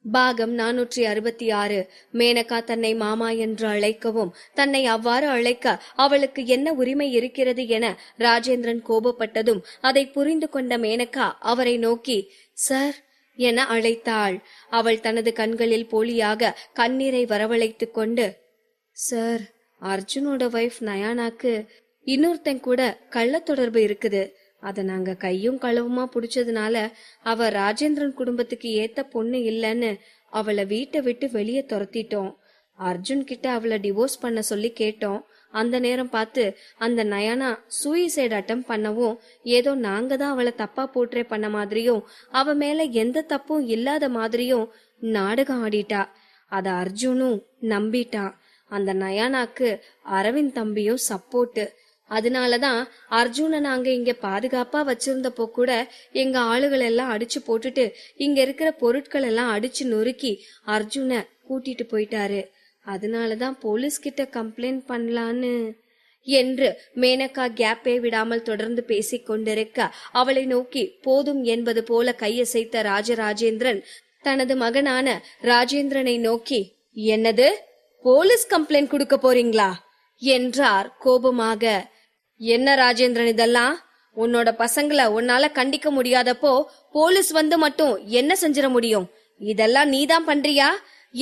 பாகம் 466. மேனகா தன்னை மாமா என்று அழைக்கவும் தன்னை அவ்வாறு அழைக்க அவளுக்கு என்ன உரிமை இருக்கிறது என ராஜேந்திரன் கோபப்பட்டதும் அதை புரிந்து கொண்ட மேனகா அவரை நோக்கி சார் என அழைத்தாள். அவள் தனது கண்களில் போலியாக கண்ணீரை வரவழைத்துக் கொண்டு, சார், அர்ஜுனோட வைஃப் நயானாக்கு இன்னொருத்தன் கூட கள்ள தொடர்பு இருக்குது. அத நாங்க கையும் களவுமா புடிச்சதுனால அவ ராஜேந்திரன் குடும்பத்துக்கு ஏத்த பொண்ணு இல்லன்னு அவளை வீட்டை விட்டு வெளியே துரத்திட்டோம். அர்ஜுன் கிட்ட அவளை டிவோர்ஸ் பண்ண சொல்லி கேட்டோம். அந்த நேரம் பார்த்து அந்த நயானா சூயிசைட் அட்டம் பண்ணவும் ஏதோ நாங்க தான் அவளை தப்பா போர்ட்ரே பண்ண மாதிரியும் அவ மேல எந்த தப்பும் இல்லாத மாதிரியும் நாடகம் ஆடிட்டா. அத அர்ஜுனும் நம்பிட்டான். அந்த நயானாக்கு அரவிந்த் தம்பியும் சப்போர்ட். அதனாலதான் அர்ஜுனை நாங்க இங்க பாதுகாப்பா வச்சிருந்தப்போ கூட எங்க ஆளுகள் எல்லாம் அடிச்சு போட்டுட்டு இங்க இருக்கிற பொருட்கள் எல்லாம் அடிச்சு நொறுக்கி அர்ஜுனை கூட்டிட்டு போயிட்டாரு. அதனாலதான் போலீஸ் கிட்ட கம்ப்ளைண்ட் பண்ணலான்னு என்று மேனகா கேப்பே விடாமல் தொடர்ந்து பேசிக் கொண்டிருக்க அவளை நோக்கி போதும் என்பது போல கையசைத்த ராஜராஜேந்திரன் தனது மகனான ராஜேந்திரனை நோக்கி, என்னது, போலீஸ் கம்ப்ளைண்ட் கொடுக்க போறீங்களா என்றார் கோபமாக. என்ன ராஜேந்திரன் இதெல்லாம்? உன்னோட பசங்களை உன்னால கண்டிக்க முடியாதப்போ போலீஸ் வந்து மட்டும் என்ன செஞ்சிட முடியும்? இதெல்லாம் நீதான் பண்றியா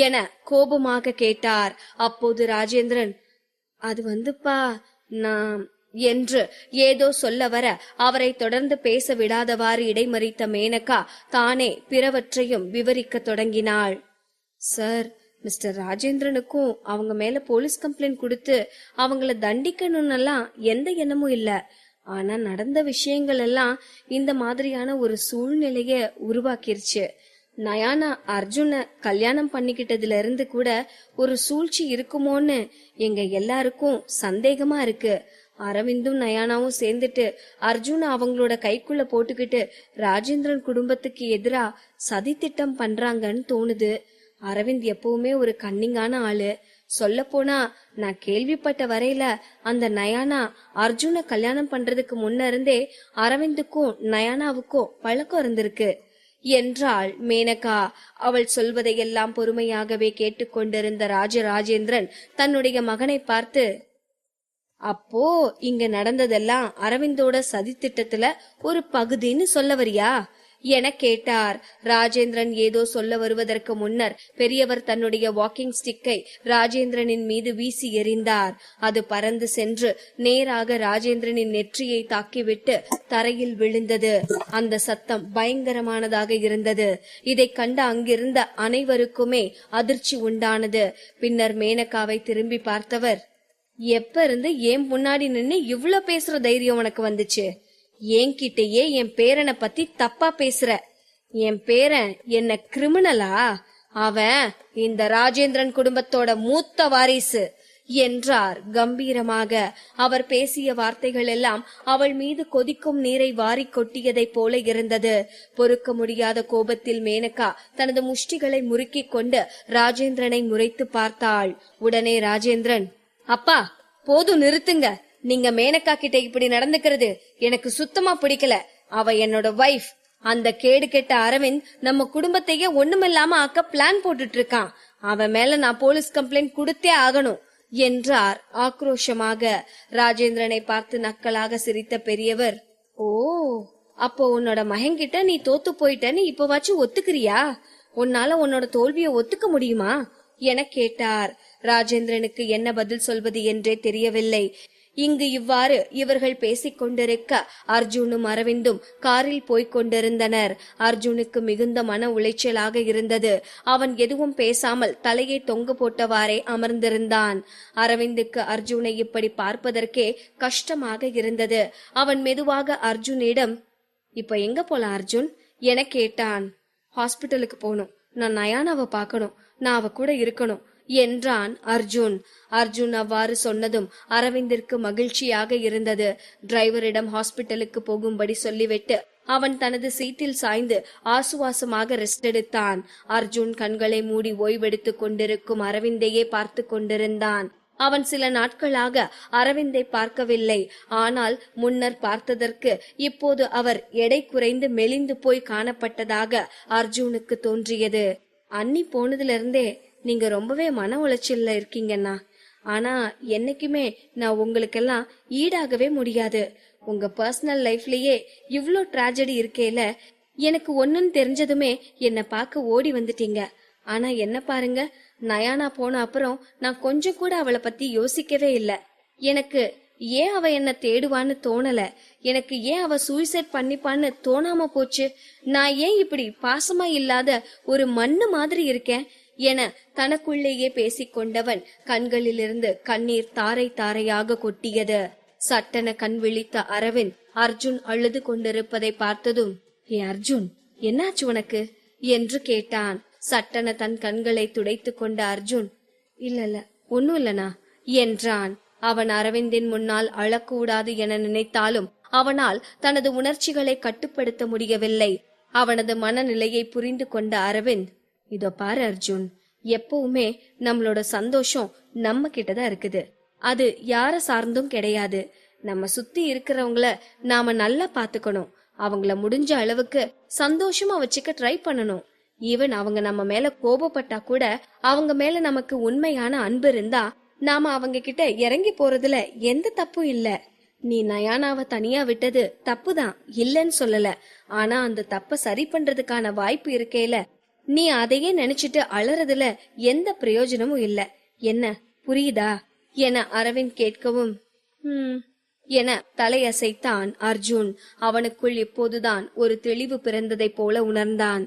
என கோபமாக கேட்டார். அப்போது ராஜேந்திரன், அது வந்துப்பா நான் என்று ஏதோ சொல்ல வர அவரை தொடர்ந்து பேச விடாதவாறு இடைமறித்த மேனகா தானே பிறவற்றையும் விவரிக்க தொடங்கினாள். சார், மிஸ்டர் ராஜேந்திரனுக்கும் அவங்க மேல போலீஸ் கம்ப்ளைண்ட் கொடுத்து அவங்கள தண்டிக்கணும்னெல்லாம் எந்த எண்ணமும் இல்ல. ஆனா நடந்த விஷயங்கள் எல்லாம் இந்த மாதிரியான ஒரு சூழ்நிலைய உருவாக்கிருச்சு. நயானா அர்ஜுன கல்யாணம் பண்ணிக்கிட்டதுல இருந்து கூட ஒரு சூழ்ச்சி இருக்குமோன்னு எங்க எல்லாருக்கும் சந்தேகமா இருக்கு. அரவிந்தும் நயானாவும் சேர்ந்துட்டு அர்ஜுன அவங்களோட கைக்குள்ள போட்டுக்கிட்டு ராஜேந்திரன் குடும்பத்துக்கு எதிரா சதி திட்டம் பண்றாங்கன்னு தோணுது. அரவிந்த் எப்பவுமே ஒரு கன்னிங்கான ஆளு. சொல்ல போனா நான் கேள்விப்பட்ட வரையில அந்த நயானா அர்ஜுன கல்யாணம் பண்றதுக்கு முன்ன இருந்தே அரவிந்துக்கும் நயானாவுக்கும் பழக்கம் இருந்திருக்கு என்றாள் மேனகா. அவள் சொல்வதையெல்லாம் பொறுமையாகவே கேட்டுக்கொண்டிருந்த ராஜராஜேந்திரன் தன்னுடைய மகனை பார்த்து, அப்போ இங்க நடந்ததெல்லாம் அரவிந்தோட சதி திட்டத்துல ஒரு பகுதின்னு சொல்ல வரியா என கேட்டார். ராஜேந்திரன் ஏதோ சொல்ல வருவதற்கு முன்னர் பெரியவர் தன்னுடைய வாக்கிங் ஸ்டிக்கை ராஜேந்திரனின் மீது வீசி எறிந்தார். அது பறந்து சென்று நேராக ராஜேந்திரனின் நெற்றியை தாக்கிவிட்டு தரையில் விழுந்தது. அந்த சத்தம் பயங்கரமானதாக இருந்தது. இதை கண்ட அங்கிருந்த அனைவருக்குமே அதிர்ச்சி உண்டானது. பின்னர் மேனகாவை திரும்பி பார்த்தவர், எப்ப இருந்து ஏன் முன்னாடி நின்னு இவ்ளோ பேசுற தைரியம் உனக்கு வந்துச்சு? என்கிட்டயே என் பேரனை பத்தி தப்பா பேசுற. என் பேரன் என்ன கிரிமினலா? அவன் இந்த ராஜேந்திரன் குடும்பத்தோட மூத்த வாரிசு என்றார் கம்பீரமாக. அவர் பேசிய வார்த்தைகள் எல்லாம் அவள் மீது கொதிக்கும் நீரை வாரி கொட்டியதை போல இருந்தது. பொறுக்க முடியாத கோபத்தில் மேனகா தனது முஷ்டிகளை முறுக்கிக் கொண்டு ராஜேந்திரனை முறைத்து பார்த்தாள். உடனே ராஜேந்திரன், அப்பா போதும், நிறுத்துங்க. நீங்க மேனகா கிட்ட இப்படி நடந்துக்கிறது எனக்கு சுத்தமா பிடிக்கல. அவ என்னோட வைஃப். அந்த கேடு கெட்ட அரவிந்த் நம்ம குடும்பத்தையே ஒண்ணுமில்லாம ஆக்க பிளான் போட்டுட்டு இருக்கான். அவன் மேல நான் போலீஸ் கம்ப்ளைண்ட் கொடுத்தே ஆகணும் என்றார் ஆக்ரோஷமாக. ராஜேந்திரனை பார்த்து நக்கலாக சிரித்த பெரியவர், ஓ, அப்போ உன்னோட மகன்கிட்ட நீ தோத்து போயிட்டன்னு இப்பவாச்சும் ஒத்துக்கிறியா? உன்னால உன்னோட தோல்வியை ஒத்துக்க முடியுமா என கேட்டார். ராஜேந்திரனுக்கு என்ன பதில் சொல்வது என்றே தெரியவில்லை. இங்கு இவ்வாறு இவர்கள் பேசிக் கொண்டிருக்க அர்ஜுனும் அரவிந்தும் காரில் போய்க் கொண்டிருந்தனர். அர்ஜுனுக்கு மிகுந்த மன உளைச்சலாக இருந்தது. அவன் எதுவும் பேசாமல் தலையை தொங்க போட்டவாறே அமர்ந்திருந்தான். அரவிந்துக்கு அர்ஜுனை இப்படி பார்ப்பதற்கே கஷ்டமாக இருந்தது. அவன் மெதுவாக அர்ஜுனிடம், இப்ப எங்க போலாம் அர்ஜுன் என கேட்டான். ஹாஸ்பிட்டலுக்கு போகணும். நான் நயானாவை பார்க்கணும். நான் அவ கூட இருக்கணும் என்றான் அர்ஜுன். அர்ஜுன் அவ்வாறு சொன்னதும் அரவிந்திற்கு மகிழ்ச்சியாக இருந்தது. டிரைவரிடம் ஹாஸ்பிட்டலுக்கு போகும்படி சொல்லிவிட்டு அவன் தனது சீட்டில் சாய்ந்து ஆசுவாசமாக ரெஸ்ட் எடுத்தான். அர்ஜுன் கண்களை மூடி ஓய்வெடுத்துக் கொண்டிருக்கும் அரவிந்தையே பார்த்து கொண்டிருந்தான். அவன் சில நாட்களாக அரவிந்தை பார்க்கவில்லை. ஆனால் முன்னர் பார்த்ததற்கு இப்போது அவர் எடை குறைந்து மெலிந்து போய் காணப்பட்டதாக அர்ஜுனுக்கு தோன்றியது. அண்ணி போனதுல இருந்தே நீங்க ரொம்பவே மன உளைச்சல்ல இருக்கீங்கண்ணா. ஆனா என்னைக்குமே நான் உங்களுக்கெல்லாம் ஈடாகவே முடியாது. உங்க பர்சனல் லைஃப்லயே இவ்ளோ ட்ராஜடி இருக்கேல, எனக்கு ஒண்ணுன்னு தெரிஞ்சதுமே என்ன பார்க்க ஓடி வந்துட்டீங்க. ஆனா என்ன பாருங்க, நயானா போன அப்புறம் நான் கொஞ்சம் கூட அவளை பத்தி யோசிக்கவே இல்ல. எனக்கு ஏன் அவ என்ன தேடுவான்னு தோணல, எனக்கு ஏன் அவ சூசைட் பண்ணிப்பான்னு தோணாம போச்சு, நான் ஏன் இப்படி பாசமா இல்லாத ஒரு மண்ணு மாதிரி இருக்கேன் என தனக்குள்ளேயே பேசிக்கொண்டவன் கண்களிலிருந்து கண்ணீர் தாரை தாரையாக கொட்டியது. சட்டென கண் விழித்த அரவிந்த் அர்ஜுன் அழுது கொண்டிருப்பதை பார்த்ததும், ஏ அர்ஜுன், என்னாச்சு உனக்கு என்று கேட்டான். சட்டென தன் கண்களை துடைத்து கொண்ட அர்ஜுன், இல்ல ஒன்னும் இல்லனா என்றான். அவன் அரவிந்தின் முன்னால் அழக்கூடாது என நினைத்தாலும் அவனால் தனது உணர்ச்சிகளை கட்டுப்படுத்த முடியவில்லை. அவனது மனநிலையை புரிந்து கொண்ட அரவிந்த், இதோ பாரு அர்ஜுன், எப்பவுமே நம்மளோட சந்தோஷம் நம்ம கிட்டதான் இருக்குது. அது யார சார்ந்தும் கிடையாது. நம்ம சுத்தி இருக்கிறவங்கள நாம நல்லா பாத்துக்கணும். அவங்கள முடிஞ்ச அளவுக்கு சந்தோஷமா வச்சுக்க ட்ரை பண்ணணும். ஈவன் அவங்க நம்ம மேல கோபப்பட்டா கூட அவங்க மேல நமக்கு உண்மையான அன்பு இருந்தா நாம அவங்க கிட்ட இறங்கி போறதுல எந்த தப்பும் இல்ல. நீ நயானாவை தனியா விட்டது தப்புதான், இல்லன்னு சொல்லல. ஆனா அந்த தப்ப சரி பண்றதுக்கான வாய்ப்பு இருக்கேல, நீ அதையே நினைச்சிட்டு அலறதுல எந்த பிரயோஜனமும் இல்ல. என்ன புரியுதா என அரவிந்த் கேட்கவும், என தலையசைத்தான் அர்ஜுன். அவனுக்குள் இப்போதுதான் ஒரு தெளிவு பிறந்ததை போல உணர்ந்தான்.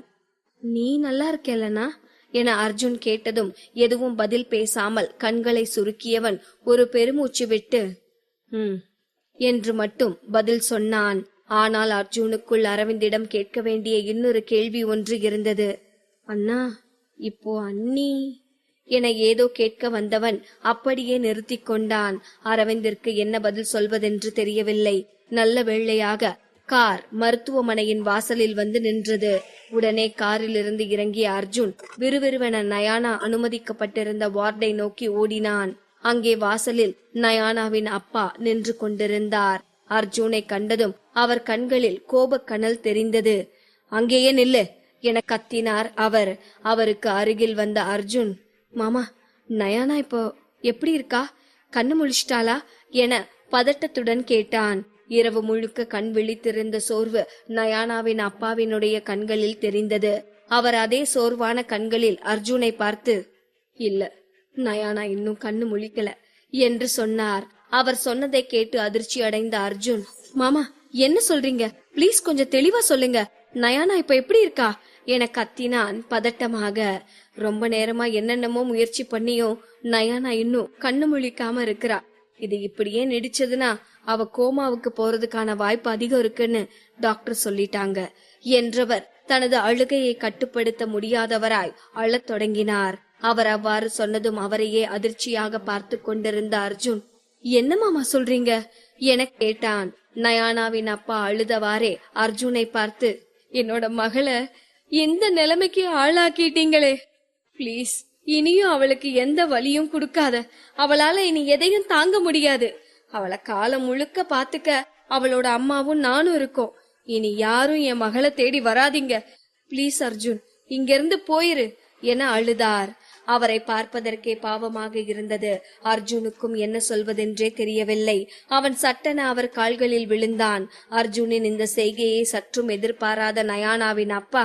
நீ நல்லா இருக்கேலனா என அர்ஜுன் கேட்டதும் எதுவும் பதில் பேசாமல் கண்களை சுருக்கியவன் ஒரு பெருமூச்சு விட்டு என்று மட்டும் பதில் சொன்னான். ஆனால் அர்ஜுனுக்குள் அரவிந்திடம் கேட்க வேண்டிய இன்னொரு கேள்வி ஒன்று இருந்தது. அண்ணா, இப்போ அண்ணி என ஏதோ கேட்க வந்தவன் அப்படியே நிறுத்தி கொண்டான். அரவிந்திற்கு என்ன பதில் சொல்வதென்று தெரியவில்லை. நல்ல வேளையாக கார் மருத்துவமனையின் வாசலில் வந்து நின்றது. உடனே காரில் இருந்து இறங்கிய அர்ஜுன் விறுவிறுவென நயானா அனுமதிக்கப்பட்டிருந்த வார்டை நோக்கி ஓடினான். அங்கே வாசலில் நயானாவின் அப்பா நின்று கொண்டிருந்தார். அர்ஜுனை கண்டதும் அவர் கண்களில் கோபக்கனல் தெரிந்தது. அங்கேயே நில்லு என கத்தினார் அவர். அவருக்கு அருகில் வந்த அர்ஜுன், மாமா, நயானா இப்போ எப்படி இருக்கா? கண்ணு முழிச்சிட்டாளா என பதட்டத்துடன் கேட்டான். இரவு முழுக்க கண் விழித்திருந்த சோர்வு நயானாவின் அப்பாவினுடைய கண்களில் தெரிந்தது. அவர் அதே சோர்வான கண்களில் அர்ஜுனை பார்த்து, இல்ல, நயானா இன்னும் கண்ணு முழிக்கல என்று சொன்னார். அவர் சொன்னதை கேட்டு அதிர்ச்சி அடைந்த அர்ஜுன், மாமா என்ன சொல்றீங்க? பிளீஸ் கொஞ்சம் தெளிவா சொல்லுங்க. நயானா இப்ப எப்படி இருக்கா என கத்தினான் பதட்டமாக. ரொம்ப நேரமா என்னென்னமோ முயற்சி பண்ணியும் நயானா இன்னும் கண்ணு முழிக்காம இருக்கிறா. இது இப்படியே நடிச்சதுன்னா அவ கோமாவுக்கு போறதுக்கான வாய்ப்பு அதிகம் இருக்குன்னு டாக்டர் சொல்லிட்டாங்க என்றவர் தனது அழுகையை கட்டுப்படுத்த முடியாதவராய் அழத் தொடங்கினார். அவர் அவ்வாறு சொன்னதும் அவரையே அதிர்ச்சியாக பார்த்து கொண்டிருந்த அர்ஜுன், என்ன மாமா சொல்றீங்க என கேட்டான். நயானாவின் அப்பா அழுதவாறே அர்ஜுனை பார்த்து, என்னோட மகளை எந்த நிலைமைக்கு ஆளாக்கிட்டீங்களே, பிளீஸ் இனியும் அவளுக்கு எந்த வலியும் கொடுக்காத. அவளால இனி எதையும் தாங்க முடியாது. அவளை காலம் முழுக்க பாத்துக்க அவளோட அம்மாவும் நானும் இருக்கோம். இனி யாரும் என் மகளை தேடி வராதீங்க. பிளீஸ் அர்ஜுன், இங்கிருந்து போயிரு என அழுதார். அவரை பார்ப்பதற்கே பாவமாக இருந்தது. அர்ஜுனுக்கும் என்ன சொல்வதென்றே தெரியவில்லை. அவன் சட்டென அவர் கால்களில் விழுந்தான். அர்ஜுனின் இந்த செய்கையை சற்றும் எதிர்பாராத நயானாவின் அப்பா,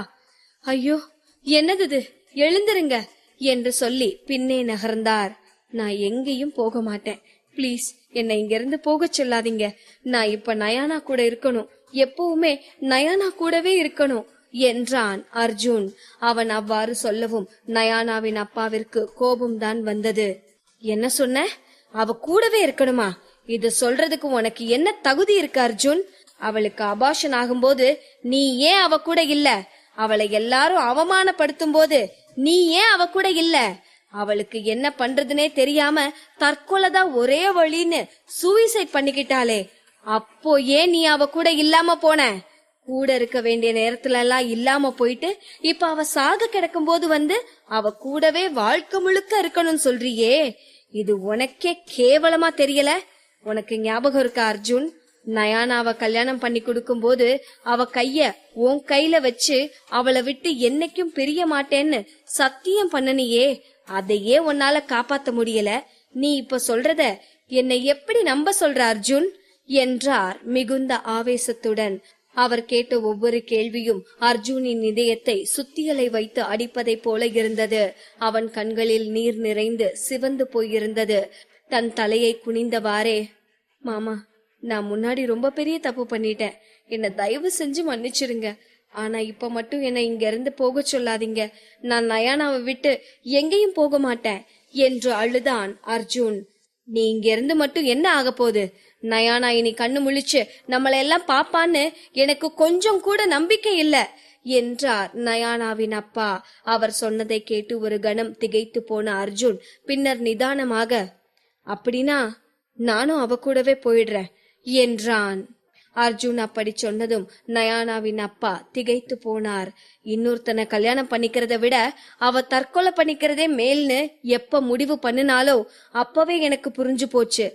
ஐயோ என்னது, எழுந்திருங்க என்று சொல்லி பின்னே நகர்ந்தார். நான் எங்கேயும் போக மாட்டேன். பிளீஸ் என்னை இங்கிருந்து போக சொல்லாதீங்க. நான் இப்ப நயானா கூட இருக்கணும், எப்பவுமே நயானா கூடவே இருக்கணும் என்றான் அர்ஜுன். அவன் அவ்வாறு சொல்லவும் நயானாவின் அப்பாவிற்கு கோபம்தான் வந்தது. என்ன சொன்ன? அவ கூடவே இருக்கணுமா? இது சொல்றதுக்கு உனக்கு என்ன தகுதி இருக்கு அர்ஜுன்? அவளுக்கு அபார்ஷன் ஆகும்போது நீ ஏன் அவ கூட இல்ல? அவளை எல்லாரும் அவமானப்படுத்தும் போது நீ ஏன் அவ கூட இல்ல? அவளுக்கு என்ன பண்றதுனே தெரியாம தற்கொலைதான் ஒரே வழின்னு சூசைட் பண்ணிக்கிட்டாளே, அப்போ ஏன் நீ அவ கூட இல்லாம போன? கூட இருக்க வேண்டிய நேரத்துல எல்லாம் இல்லாம போயிட்டு இப்ப அவ சாக கிடக்கும் போது வந்து அவ கூடவே வாழ்க்கை முழுக்க இருக்கணும்னு சொல்றியே, இது உனக்கே கேவலமா தெரியல? உனக்கு ஞாபகம் இருக்கா அர்ஜுன்? நயானாவ கல்யாணம் பண்ணி கொடுக்கும்போது அவ கைய உன் கையில வச்சு அவளை விட்டு என்னைக்கும் பிரிய மாட்டேன்னு சத்தியம் பண்ணனியே, அதையே உன்னால காப்பாத்த முடியல. நீ இப்ப சொல்றத என்னை எப்படி நம்ப சொல்ற அர்ஜுன் என்றார் மிகுந்த ஆவேசத்துடன். அவர் கேட்ட ஒவ்வொரு கேள்வியும் அர்ஜுனின் இதயத்தை சுத்தியலை வைத்து அடிப்பதை போல இருந்தது. அவன் கண்களில் நீர் நிறைந்து சிவந்து போயிருந்தது. தன் தலையை குனிந்தவாறே, மாமா, நான் முன்னாடி ரொம்ப பெரிய தப்பு பண்ணிட்டேன், என்ன தயவு செஞ்சு மன்னிச்சிருங்க. ஆனா இப்ப மட்டும் என்ன இங்க இருந்து போக சொல்லாதீங்க. நான் நயானாவை விட்டு எங்கேயும் போக மாட்டேன் என்று அழுதான் அர்ஜுன். நீ இங்க இருந்து மட்டும் என்ன ஆக போகுது? நயானா இனி கண்ணு முழிச்சு நம்மள எல்லாம் பாப்பான்னு எனக்கு கொஞ்சம் கூட நம்பிக்கை இல்ல என்றார் நயானாவின் அப்பா. அவர் சொன்னதை கேட்டு ஒரு கணம் திகைத்து போன அர்ஜுன் பின்னர் நிதானமாக, அப்படின்னா நானும் அவ கூடவே போயிடுறேன் என்றான். அர்ஜுன் அப்படி சொன்னதும் நயானாவின் அப்பா திகைத்து போனார். இன்னொருத்தனை கல்யாணம் பண்ணிக்கிறத விட அவ தற்கொலை பண்ணிக்கிறதே மேல்னு எப்ப முடிவு பண்ணினாலோ அப்பவே எனக்கு புரிஞ்சு போச்சு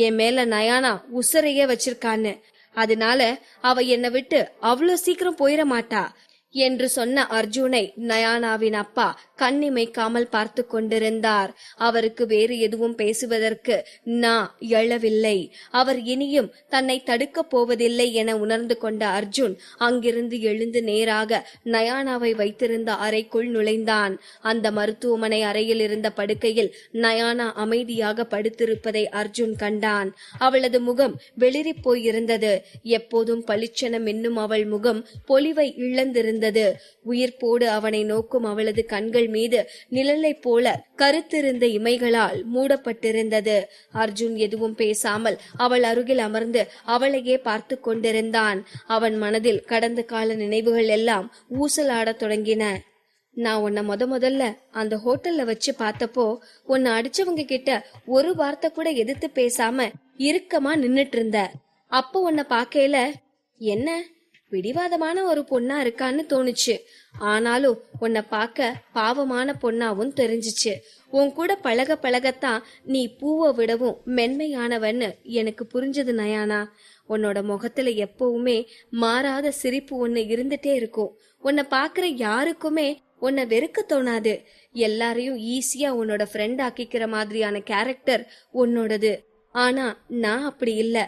என் மேல நயானா உசுரையே வச்சிருக்கான்னு. அதனால அவ என்னை விட்டு அவ்வளோ சீக்கிரம் போயிட மாட்டா என்று சொன்ன அர்ஜுனை நயானாவின் அப்பா கண்ணிமைக்காமல் பார்த்து கொண்டிருந்தார். அவருக்கு வேறு எதுவும் பேசுவதற்கு எழவில்லை. அவர் இனியும் தன்னை தடுக்க போவதில்லை என உணர்ந்து கொண்ட அர்ஜுன் அங்கிருந்து எழுந்து நேராக நயானாவை வைத்திருந்த அறைக்குள் நுழைந்தான். அந்த மருத்துவமனை அறையில் இருந்த படுக்கையில் நயானா அமைதியாக படுத்திருப்பதை அர்ஜுன் கண்டான். அவளது முகம் வெளிரி போயிருந்தது. எப்போதும் பளிச்சென மின்னும் அவள் முகம் பொலிவை இழந்திருந்தது. உயிர்ப்போடு அவனை நோக்கும் அவளது கண்கள் மீது நிழலை போல கருத்திருந்த இமைகளால் மூடப்பட்டிருந்தது. அர்ஜுன் எதுவும் பேசாமல் அவள் அருகில் அமர்ந்து அவளையே பார்த்து கொண்டிருந்தான். அவன் மனதில் கடந்த கால நினைவுகள் எல்லாம் ஊசலாடத் தொடங்கின. நான் உன்னை முதல்ல அந்த ஹோட்டல்ல வச்சு பார்த்தப்போ உன்னை அடிச்சவங்க கிட்ட ஒரு வார்த்தை கூட எதிர்த்து பேசாம இறுக்கமா நின்னுட்டு இருந்த. அப்போ உன்னை பார்க்கையில என்ன பிடிவாதமான ஒரு பொண்ணா இருக்கான்னு தோணுச்சு. ஆனாலும் உன்னை பார்க்க பாவமான பொண்ணாவும் தெரிஞ்சிச்சு. உன் கூட பழக பழகத்தான் நீ பூவை விடவும் மென்மையானவன்னு எனக்கு புரிஞ்சது நயானா. உன்னோட முகத்துல எப்பவுமே மாறாத சிரிப்பு ஒண்ணு இருந்துட்டே இருக்கும். உன்னை பாக்குற யாருக்குமே உன்னை வெறுக்க தோணாது. எல்லாரையும் ஈஸியா உன்னோட ஃப்ரெண்ட் ஆக்கிக்கிற மாதிரியான கேரக்டர் உன்னோடது. ஆனா நான் அப்படி இல்ல.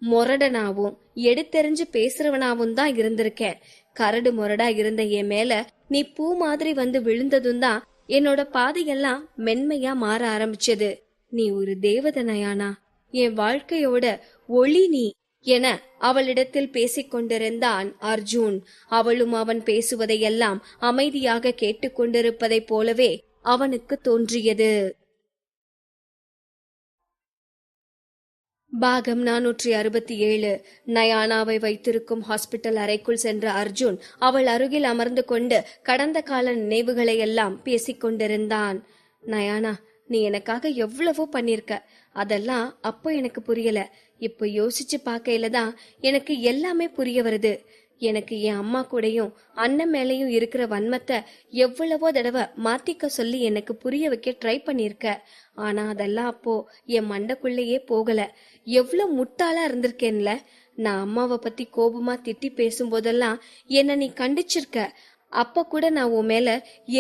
மொரடனாவும் எடுத்தெறிஞ்சு பேசுறவனாவும் தான் இருந்திருக்கேன். கரடு மொரடா இருந்த என் மேல நீ பூ மாதிரி வந்து விழுந்ததும் தான் என்னோட பாதையெல்லாம் மென்மையா மாற ஆரம்பிச்சது. நீ ஒரு தேவதை நயானா, என் வாழ்க்கையோட ஒளி நீ என அவளிடத்தில் பேசிக் கொண்டிருந்தான் அர்ஜுன். அவளும் அவன் பேசுவதையெல்லாம் அமைதியாக கேட்டுக்கொண்டிருப்பதைப் போலவே அவனுக்கு தோன்றியது. பாகம் 467. நயானாவை வைத்திருக்கும் ஹாஸ்பிட்டல் அறைக்குள் சென்ற அர்ஜுன் அவள் அருகில் அமர்ந்து கொண்டு கடந்த கால நினைவுகளை எல்லாம் பேசிக்கொண்டிருந்தான். நயானா, நீ எனக்காக எவ்வளவோ பண்ணிருக்க. அதெல்லாம் அப்போ எனக்கு புரியல. இப்ப யோசிச்சு பார்க்கையில தான் எனக்கு எல்லாமே புரிய வருது. எனக்கு என் அம்மா கூடயும் அண்ணன் மேலையும் இருக்கிற வன்மத்தை எவ்வளவோ தடவை மாத்திக்க சொல்லி எனக்கு புரிய வைக்க ட்ரை பண்ணிருக்க. ஆனா அதெல்லாம் அப்போ என் மண்டைக்குள்ளேயே போகல. எவ்வளவு முட்டாளா இருந்திருக்கேன்ல. நான் அம்மாவை பத்தி கோபமா திட்டி பேசும்போதெல்லாம் என்ன நீ கண்டிச்சிருக்க. அப்ப கூட நான் உன் மேல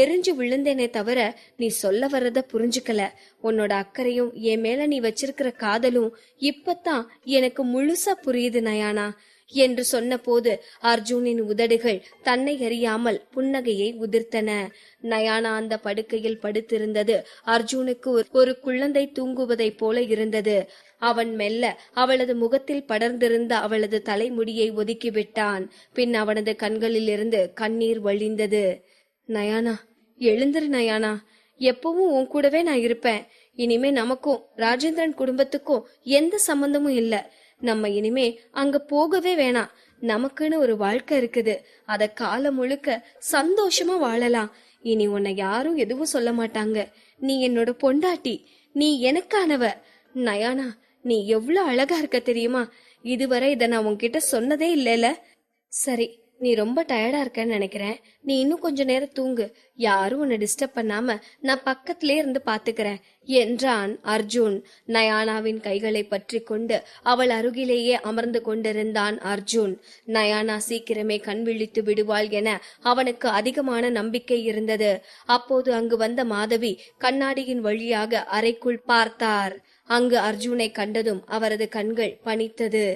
எரிஞ்சு விழுந்தேனே தவிர நீ சொல்ல வர்றத புரிஞ்சுக்கல. உன்னோட அக்கறையும் என் மேல நீ வச்சிருக்கிற காதலும் இப்பதான் எனக்கு முழுசா புரியுது நயானா என்று சொன்ன போது அர்ஜுனின் உதடுகள் தன்னை அறியாமல் புன்னகையை உதிர்த்தன. நயானா அந்த படுக்கையில் படுத்திருந்தது அர்ஜுனுக்கு ஒரு குழந்தை தூங்குவதை போல இருந்தது. அவன் மெல்ல அவளது முகத்தில் படர்ந்திருந்த அவளது தலைமுடியை ஒதுக்கிவிட்டான். பின் அவனது கண்களில் இருந்து கண்ணீர் வழிந்தது. நயானா, எழுந்திரு நயானா. எப்பவும் உன் கூடவே நான் இருப்பேன். இனிமே நமக்கும் ராஜேந்திரன் குடும்பத்துக்கும் எந்த சம்பந்தமும் இல்ல. நம்ம இனிமே அங்க போகவே வேணாம். நமக்குன்னு ஒரு வாழ்க்கை இருக்குது. அத காலம் முழுக்க சந்தோஷமா வாழலாம். இனி உன்னை யாரும் எதுவும் சொல்ல மாட்டாங்க. நீ என்னோட பொண்டாட்டி. நீ எனக்கானவ. நயானா, நீ எவ்வளவு அழகா இருக்க தெரியுமா? இதுவரை இத நான் உன்கிட்ட சொன்னதே இல்லல. சரி, நீ ரொம்ப டயர்டா இருக்கன்னு நினைக்கிறேன். நீ இன்னும் கொஞ்ச நேரம் தூங்கு. யாரும் உன்னை டிஸ்டர்ப் பண்ணாம நான் பக்கத்திலே இருந்து பாத்துக்கிறேன் என்றான் அர்ஜுன். நயானாவின் கைகளை பற்றி கொண்டு அவள் அருகிலேயே அமர்ந்து கொண்டிருந்தான் அர்ஜுன். நயானா சீக்கிரமே கண் விழித்து விடுவாள் என அவனுக்கு அதிகமான நம்பிக்கை இருந்தது. அப்போது அங்கு வந்த மாதவி கண்ணாடியின் வழியாக அறைக்குள் பார்த்தார். அங்கு அர்ஜுனை கண்டதும் அவரது கண்கள் பனித்தது.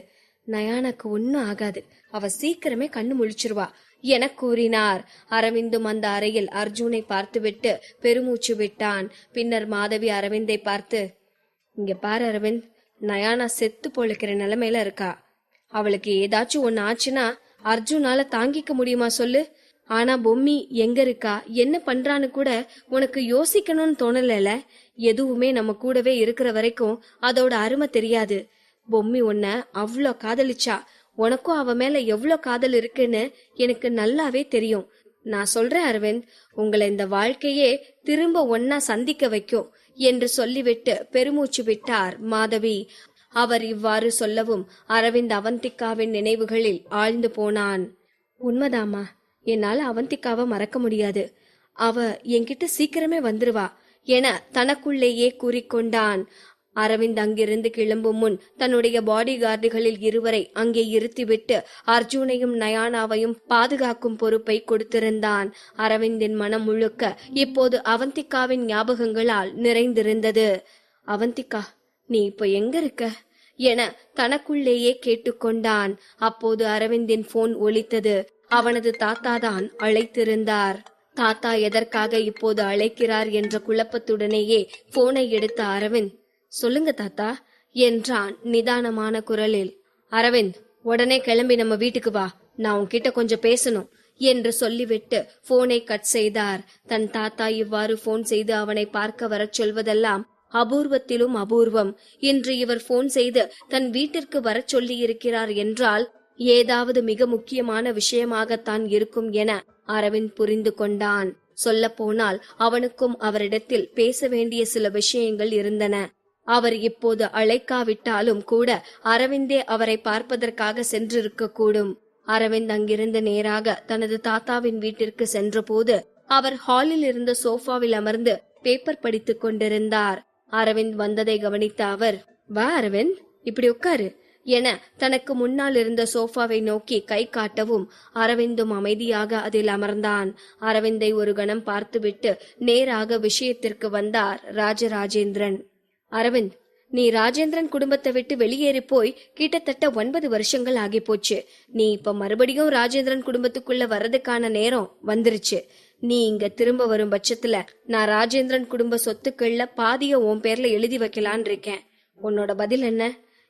நயானாக்கு ஒன்னும் ஆகாது, அவ சீக்கிரமே கண்ணு முழிச்சிருவா என கூறினார். அரவிந்தும் அந்த அறையில் அர்ஜுனை பார்த்துவிட்டு பெருமூச்சு விட்டான். பின்னர் மாதவி அரவிந்தை பார்த்து, இங்க பாரு அரவிந்த், நயானா செத்து பொழைக்கிற நிலைமையில இருக்கா. அவளுக்கு ஏதாச்சும் ஒன்னு ஆச்சுன்னா அர்ஜுனால தாங்கிக்க முடியுமா சொல்லு? ஆனா பொம்மி எங்க இருக்கா, என்ன பண்றான்னு கூட உனக்கு யோசிக்கணும்னு தோணல. எதுவுமே நம்ம கூடவே இருக்கிற வரைக்கும் அதோட அருமை தெரியாது. பொம்மி உன்ன அவ்வளோ காதலிச்சா, உனக்கும் அவ மேல எவ்வளோ காதல் இருக்குன்னு எனக்கு நல்லாவே தெரியும். நான் சொல்றேன் அரவிந்த், உங்களை இந்த வாழ்க்கையே திரும்ப ஒன்னா சந்திக்க வைக்கும் என்று சொல்லிவிட்டு பெருமூச்சு விட்டார் மாதவி. அவர் இவ்வாறு சொல்லவும் அரவிந்த் அவந்திகாவின் நினைவுகளில் ஆழ்ந்து போனான். உண்மைதாமா, என்னால அவந்திகாவை மறக்க முடியாது. அவ என்கிட்ட சீக்கிரமே வந்துருவா என தனக்குள்ளேயே கூறிக்கொண்டான். அரவிந்த் அங்கிருந்து கிளம்பும் முன் தன்னுடைய பாடி கார்டுகளில் இருவரை அங்கே இருத்திவிட்டு அர்ஜுனையும் நயானாவையும் பாதுகாக்கும் பொறுப்பை கொடுத்திருந்தான். அரவிந்தின் மனம் முழுக்க இப்போது அவந்திகாவின் ஞாபகங்களால் நிறைந்திருந்தது. அவந்திகா, நீ இப்ப எங்க இருக்க என தனக்குள்ளேயே கேட்டுக்கொண்டான். அப்போது அரவிந்தின் போன் ஒலித்தது. அவனது தாத்தாதான் அழைத்திருந்தார். தாத்தா எதற்காக இப்போது அழைக்கிறார் என்ற குழப்பத்துடனேயே போனை எடுத்த அரவிந்த், சொல்லுங்க தாத்தா என்றான் நிதானமான குரலில். அரவிந்த், உடனே கிளம்பி நம்ம வீட்டுக்கு வா, நான் உன்கிட்ட கொஞ்சம் பேசணும் என்று சொல்லிவிட்டு போனை கட் செய்தார். தன் தாத்தா இவ்வாறு போன் செய்து அவனை பார்க்க வரச் சொல்வதெல்லாம் அபூர்வத்திலும் அபூர்வம். இன்று இவர் போன் செய்து தன் வீட்டிற்கு வரச் சொல்லி இருக்கிறார் என்றால் ஏதாவது மிக முக்கியமான விஷயமாகத்தான் இருக்கும் என அரவிந்த் புரிந்து கொண்டான். சொல்ல போனால் அவனுக்கும் அவரிடத்தில் பேச வேண்டிய சில விஷயங்கள் இருந்தன. அவர் இப்போது அழைக்காவிட்டாலும் கூட அரவிந்தே அவரை பார்ப்பதற்காக சென்றிருக்க கூடும். அரவிந்த் அங்கிருந்து நேராக தனது தாத்தாவின் வீட்டிற்கு சென்ற போது அவர் ஹாலில் இருந்த சோஃபாவில் அமர்ந்து பேப்பர் படித்துக் கொண்டிருந்தார். அரவிந்த் வந்ததை கவனித்த அவர், வா அரவிந்த், இப்படி உட்காரு என தனக்கு முன்னால் இருந்த சோஃபாவை நோக்கி கை காட்டவும் அரவிந்தும் அமைதியாக அதில் அமர்ந்தான். அரவிந்தை ஒரு கணம் பார்த்துவிட்டு நேராக விஷயத்திற்கு வந்தார் ராஜராஜேந்திரன். அரவிந்த், நீ ராஜேந்திரன் குடும்பத்தை விட்டு வெளியேறி போய் கிட்டத்தட்ட 9 வருஷங்கள் ஆகி போச்சு. நீ இப்ப மறுபடியும் ராஜேந்திரன் குடும்பத்துக்குள்ள வர்றதுக்கான நேரம் வந்துருச்சு. நீ இங்க திரும்ப வரும் பட்சத்துல நான் ராஜேந்திரன் குடும்ப சொத்துக்கள்ல பாதிய உன் பேர்ல எழுதி வைக்கலான் இருக்கேன். உன்னோட பதில் என்ன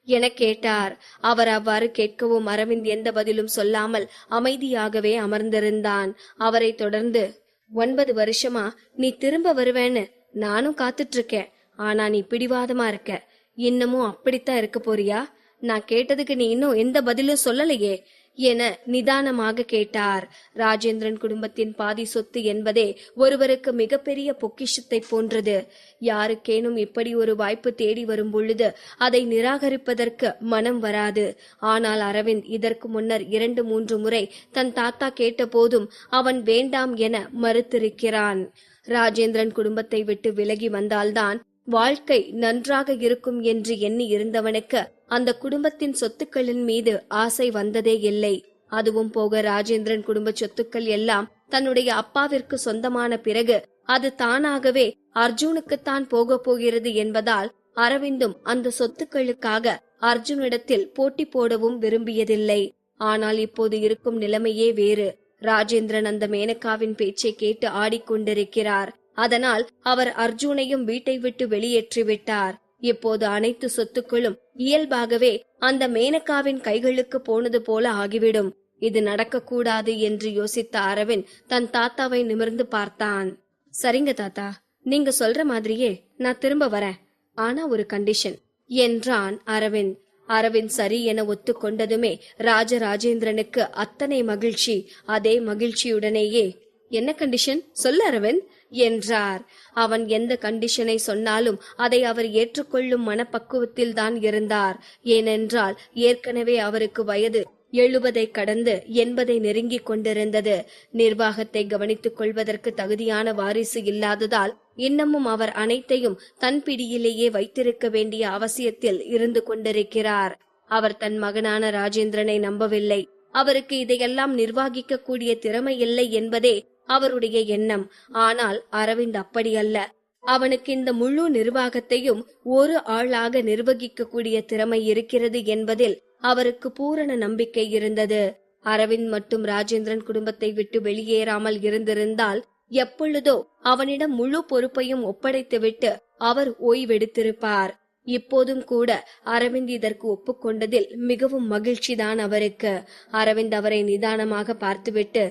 என கேட்டார். அவர் அவ்வாறு கேட்கவும் அரவிந்த் எந்த பதிலும் சொல்லாமல் அமைதியாகவே அமர்ந்திருந்தான். அவரை தொடர்ந்து, 9 வருஷமா நீ திரும்ப வருவேன்னு நானும் காத்துட்டு இருக்கேன். ஆனா நீ பிடிவாதமா இருக்க. இன்னமும் அப்படித்தான் இருக்க போறியா? நான் கேட்டதுக்கு நீ இன்னும் எந்த பதிலும் சொல்லலையே என நிதானமாக கேட்டார். ராஜேந்திரன் குடும்பத்தின் பாதி சொத்து என்பதே ஒருவருக்கு மிகப்பெரிய பொக்கிஷத்தை போன்றது. யாருக்கேனும் இப்படி ஒரு வாய்ப்பு தேடி வரும் பொழுது அதை நிராகரிப்பதற்கு மனம் வராது. ஆனால் அரவிந்த் இதற்கு முன்னர் 2-3 முறை தன் தாத்தா கேட்ட போதும் அவன் வேண்டாம் என மறுத்திருக்கிறான். ராஜேந்திரன் குடும்பத்தை விட்டு விலகி வந்தால்தான் வாழ்க்கை நன்றாக இருக்கும் என்று எண்ணி இருந்தவனுக்கு அந்த குடும்பத்தின் சொத்துக்களின் மீது ஆசை வந்ததே இல்லை. அதுவும் போக ராஜேந்திரன் குடும்ப சொத்துக்கள் எல்லாம் தன்னுடைய அப்பாவிற்கு சொந்தமான பிறகு அது தானாகவே அர்ஜுனுக்குத்தான் போக போகிறது என்பதால் அரவிந்தும் அந்த சொத்துக்களுக்காக அர்ஜுனிடத்தில் போட்டி போடவும் விரும்பியதில்லை. ஆனால் இப்போது இருக்கும் நிலைமையே வேறு. ராஜேந்திரன் அந்த மேனகாவின் பேச்சை கேட்டு ஆடிக்கொண்டிருக்கிறார். அதனால் அவர் அர்ஜுனையும் வீட்டை விட்டு வெளியேற்றிவிட்டார். இப்போது அனைத்து சொத்துக்களும் இயல்பாகவே அந்த மேனகாவின் கைகளுக்கு போனது போல ஆகிவிடும். இது நடக்கக்கூடாது என்று யோசித்த அரவிந்த் தன் தாத்தாவை நிமிர்ந்து பார்த்தான். சரிங்க தாத்தா, நீங்க சொல்ற மாதிரியே நான் திரும்ப வரேன். ஆனா ஒரு கண்டிஷன் என்றான் அரவிந்த். அரவிந்த் சரி என ஒத்துக்கொண்டதுமே ராஜராஜேந்திரனுக்கு அத்தனை மகிழ்ச்சி. அதே மகிழ்ச்சியுடனேயே, என்ன கண்டிஷன் சொல்லு அரவிந்த் என்றார். அவன் எந்த கண்டிஷனை சொன்னாலும் அதை அவர் ஏற்றுக்கொள்ளும் மனப்பக்குவத்தில் தான் இருந்தார். ஏனென்றால் ஏற்கனவே அவருக்கு வயது 70 கடந்து 80 நெருங்கிக் கொண்டிருந்தது. நிர்வாகத்தை கவனித்துக் கொள்வதற்கு தகுதியான வாரிசு இல்லாததால் இன்னமும் அவர் அனைத்தையும் தன் பிடியிலேயே வைத்திருக்க வேண்டிய அவசியத்தில் இருந்து கொண்டிருக்கிறார். அவர் தன் மகனான ராஜேந்திரனை நம்பவில்லை. அவருக்கு இதையெல்லாம் நிர்வகிக்க கூடிய திறமை இல்லை என்பதே அவருடைய எண்ணம். ஆனால் அரவிந்த் அப்படி அல்ல. அவனுக்கு இந்த முழு நிர்வாகத்தையும் ஒரு ஆளாக நிர்வகிக்க கூடிய திறமை இருக்கிறது என்பதில் அவருக்கு பூரண நம்பிக்கை இருந்தது. அரவிந்த் மட்டும் ராஜேந்திரன் குடும்பத்தை விட்டு வெளியேறாமல் இருந்திருந்தால் எப்பொழுதோ அவனிடம் முழு பொறுப்பையும் ஒப்படைத்துவிட்டு அவர் ஓய்வெடுத்திருப்பார். இப்போதும் கூட அரவிந்த் இதற்கு ஒப்புக்கொண்டதில் மிகவும் மகிழ்ச்சிதான் அவருக்கு. அரவிந்த் அவரை நிதானமாக பார்த்துவிட்டு,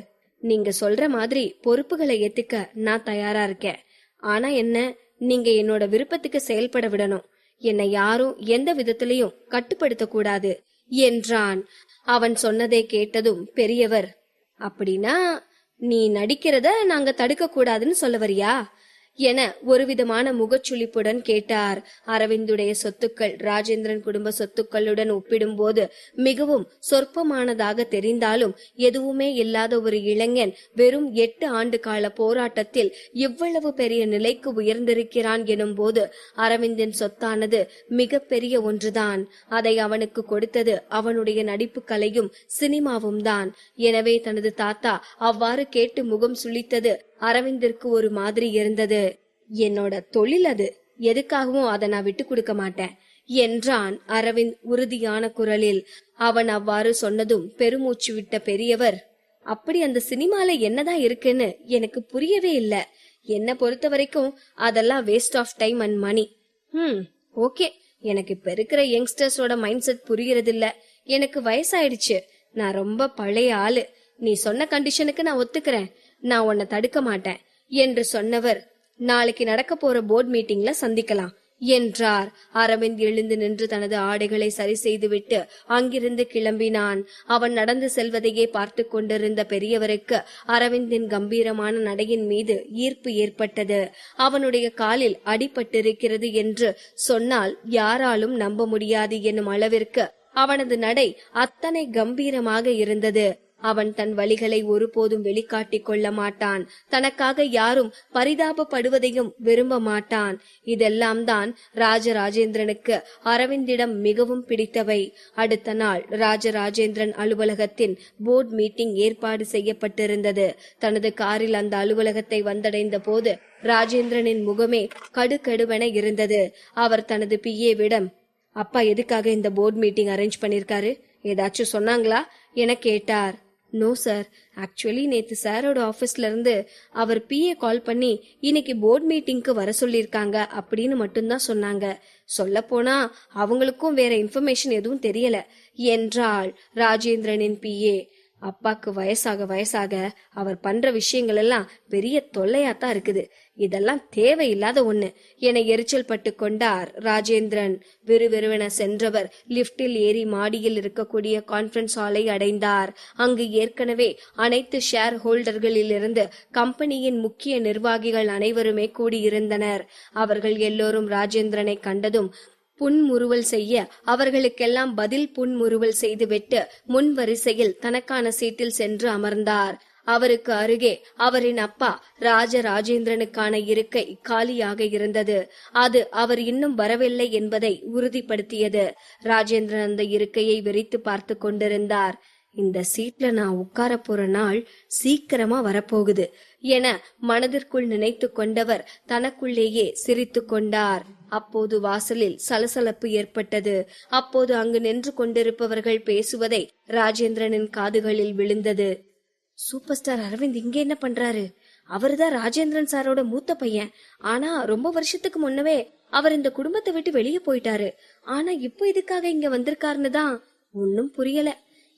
நீங்க சொல்ற மாதிரி பொறுப்புகளை ஏத்துக்க நான் தயாரா இருக்கேன். ஆனா என்ன, நீங்க என்னோட விருப்பத்துக்கு செயல்பட விடணும். என்னை யாரும் எந்த விதத்திலையும் கட்டுப்படுத்த கூடாது என்றான். அவன் சொன்னதை கேட்டதும் பெரியவர், அப்படின்னா நீ நடிக்கிறத நாங்க தடுக்க கூடாதுன்னு சொல்ல வரியா என ஒருவிதமான முகச்சுளிப்புடன் கேட்டார். அரவிந்துடைய சொத்துக்கள் ராஜேந்திரன் குடும்ப சொத்துக்களுடன் ஒப்பிடும்போது மிகவும் சொற்பமானதாக தெரிந்தாலும் எதுவுமே இல்லாத ஒரு இளைஞன் வெறும் 8 ஆண்டு கால போராட்டத்தில் இவ்வளவு பெரிய நிலைக்கு உயர்ந்திருக்கிறான் எனும் போது அரவிந்தின் சொத்தானது மிக பெரிய ஒன்றுதான். அதை அவனுக்கு கொடுத்தது அவனுடைய நடிப்பு கலையும் சினிமாவும் தான். எனவே தனது தாத்தா அவ்வாறு கேட்டு முகம் சுளித்தது அரவிந்திற்கு ஒரு மாதிரி இருந்தது. என்னோட தொழில் அது, எதுக்காகவும் அதை நான் விட்டு கொடுக்க மாட்டேன் என்றான் அரவிந்த் உறுதியான குரலில். அவன் அவ்வாறு சொன்னதும் பெருமூச்சு விட்ட பெரியவர், அப்படி அந்த சினிமால என்னதான் இருக்குன்னு எனக்கு புரியவே இல்ல. என்ன பொறுத்த வரைக்கும் அதெல்லாம் waste of time and money. Okay, எனக்கு இப்ப இருக்கிற யங்ஸ்டர்ஸோட மைண்ட் செட் புரியறது இல்ல. எனக்கு வயசாயிடுச்சு, நான் ரொம்ப பழைய ஆளு. நீ சொன்ன கண்டிஷனுக்கு நான் ஒத்துக்கிறேன், நான் உன்னை தடுக்க மாட்டேன் என்று சொன்னவர், நாளைக்கு நடக்க போற போர்ட் மீட்டிங்ல சந்திக்கலாம் என்றார். அரவிந்த் எழுந்து நின்று தனது ஆடைகளை சரி செய்துவிட்டு அங்கிருந்து கிளம்பினான். அவன் நடந்து செல்வதையே பார்த்து கொண்டிருந்த பெரியவருக்கு அரவிந்தின் கம்பீரமான நடையின் மீது ஈர்ப்பு ஏற்பட்டது. அவனுடைய காலில் அடிபட்டிருக்கிறது என்று சொன்னால் யாராலும் நம்ப முடியாது என்னும் அளவிற்கு அவனது நடை அத்தனை கம்பீரமாக இருந்தது. அவன் தன் வலிகளை ஒருபோதும் வெளிக்காட்டிக் கொள்ள மாட்டான். தனக்காக யாரும் பரிதாபப்படுவதையும் விரும்ப மாட்டான். இதெல்லாம் தான் ராஜராஜேந்திரனுக்கு அரவிந்திடம் மிகவும் பிடித்தவை. அடுத்த நாள் ராஜராஜேந்திரன் அலுவலகத்தின் போர்டு மீட்டிங் ஏற்பாடு செய்யப்பட்டிருந்தது. தனது காரில் அந்த அலுவலகத்தை வந்தடைந்த போது ராஜேந்திரனின் முகமே கடுகடுவென இருந்தது. அவர் தனது பிஏவிடம், அப்பா எதுக்காக இந்த போர்டு மீட்டிங் அரேஞ்ச் பண்ணிருக்காரு, ஏதாச்சும் சொன்னாங்களா என கேட்டார். நோ சார், ஆக்சுவலி நேத்து சாரோட ஆபீஸ்ல இருந்து அவர் பிஏ கால் பண்ணி இன்னைக்கு போர்ட் மீட்டிங்க்கு வர சொல்லிருக்காங்க அப்படின்னு மட்டும்தான் சொன்னாங்க. சொல்ல போனா அவங்களுக்கும் வேற இன்ஃபர்மேஷன் எதுவும் தெரியல என்றாள் ராஜேந்திரனின் பிஏ. அப்பாக்கு வயசாக வயசாக அவர் பண்ற விஷயங்கள் எல்லாம் பெரிய தொல்லையாத்தான் இருக்குது. இதெல்லாம் தேவையில்லாத ஒண்ணு என எரிச்சல் பட்டு கொண்டார் ராஜேந்திரன். விறுவிறுவென சென்றவர் லிப்டில் ஏறி மாடியில் இருக்கக்கூடிய கான்பரன்ஸ் ஹாலை அடைந்தார். அங்கு ஏற்கனவே அனைத்து ஷேர் ஹோல்டர்களிலிருந்து கம்பெனியின் முக்கிய நிர்வாகிகள் அனைவருமே கூடியிருந்தனர். அவர்கள் எல்லோரும் ராஜேந்திரனை கண்டதும் புன்முறுவல் செய்ய அவர்களுக்கெல்லாம் பதில் புன்முறுவல் செய்துவிட்டு முன் வரிசையில் தனக்கான சீட்டில் சென்று அமர்ந்தார். அவருக்கு அருகே அவரின் அப்பா ராஜராஜேந்திரனுக்கான இருக்கை காலியாக இருந்தது. அது அவர் இன்னும் வரவில்லை என்பதை உறுதிப்படுத்தியது. ராஜேந்திரன் அந்த இருக்கையை வெறித்து பார்த்து கொண்டிருந்தார். இந்த சீட்ல நான் உட்கார போற நாள் சீக்கிரமா வரப்போகுது என மனதிற்குள் நினைத்து கொண்டவர் தனக்குள்ளேயே சிரித்து கொண்டார். அப்போது வாசலில் சலசலப்பு ஏற்பட்டது. அப்போது அங்கு நின்று கொண்டிருப்பவர்கள் பேசுவதை ராஜேந்திரனின் காதுகளில் விழுந்தது. சூப்பர் ஸ்டார் அரவிந்த் இங்க என்ன பண்றாரு? அவர்தான் ராஜேந்திரன் சாரோட மூத்த பையன். ஆனா ரொம்ப வருஷத்துக்கு முன்னவே அவர் இந்த குடும்பத்தை விட்டு வெளியே போயிட்டாரு. ஆனா இப்போ இதுக்காக இங்க வந்திருக்காருன்னு தான் ஒன்னும் புரியல.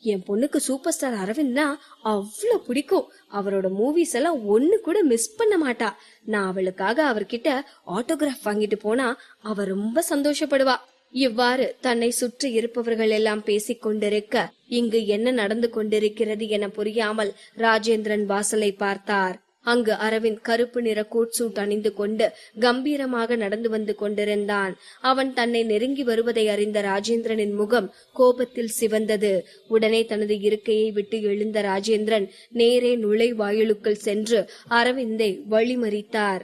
என் பொண்ணுக்கு சூப்பர் ஸ்டார் அரவிந்த்னா அவ்வளவு பிடிக்கும். அவரோட மூவிஸ் எல்லாம் ஒண்ணு கூட மிஸ் பண்ண மாட்டா. நான் அவளுக்காக அவர்கிட்ட ஆட்டோகிராஃப் வாங்கிட்டு போனா அவ ரொம்ப சந்தோஷப்படுவா. இவ்வாறு தன்னை சுற்றி இருப்பவர்கள் எல்லாம் பேசிக் கொண்டிருக்க இங்கு என்ன நடந்து கொண்டிருக்கிறது என புரியாமல் ராஜேந்திரன் வாசலை பார்த்தார். அங்கு அரவிந்த் கருப்பு நிற கோட் சூட் அணிந்து கொண்டு கம்பீரமாக நடந்து வந்து கொண்டிருந்தான். அவன் தன்னை நெருங்கி வருவதை அறிந்த ராஜேந்திரனின் முகம் கோபத்தில் சிவந்தது. உடனே தனது இருக்கையை விட்டு எழுந்த ராஜேந்திரன் நேரே நுழைவாயிலுக்குள் சென்று அரவிந்தை வழிமறித்தார்.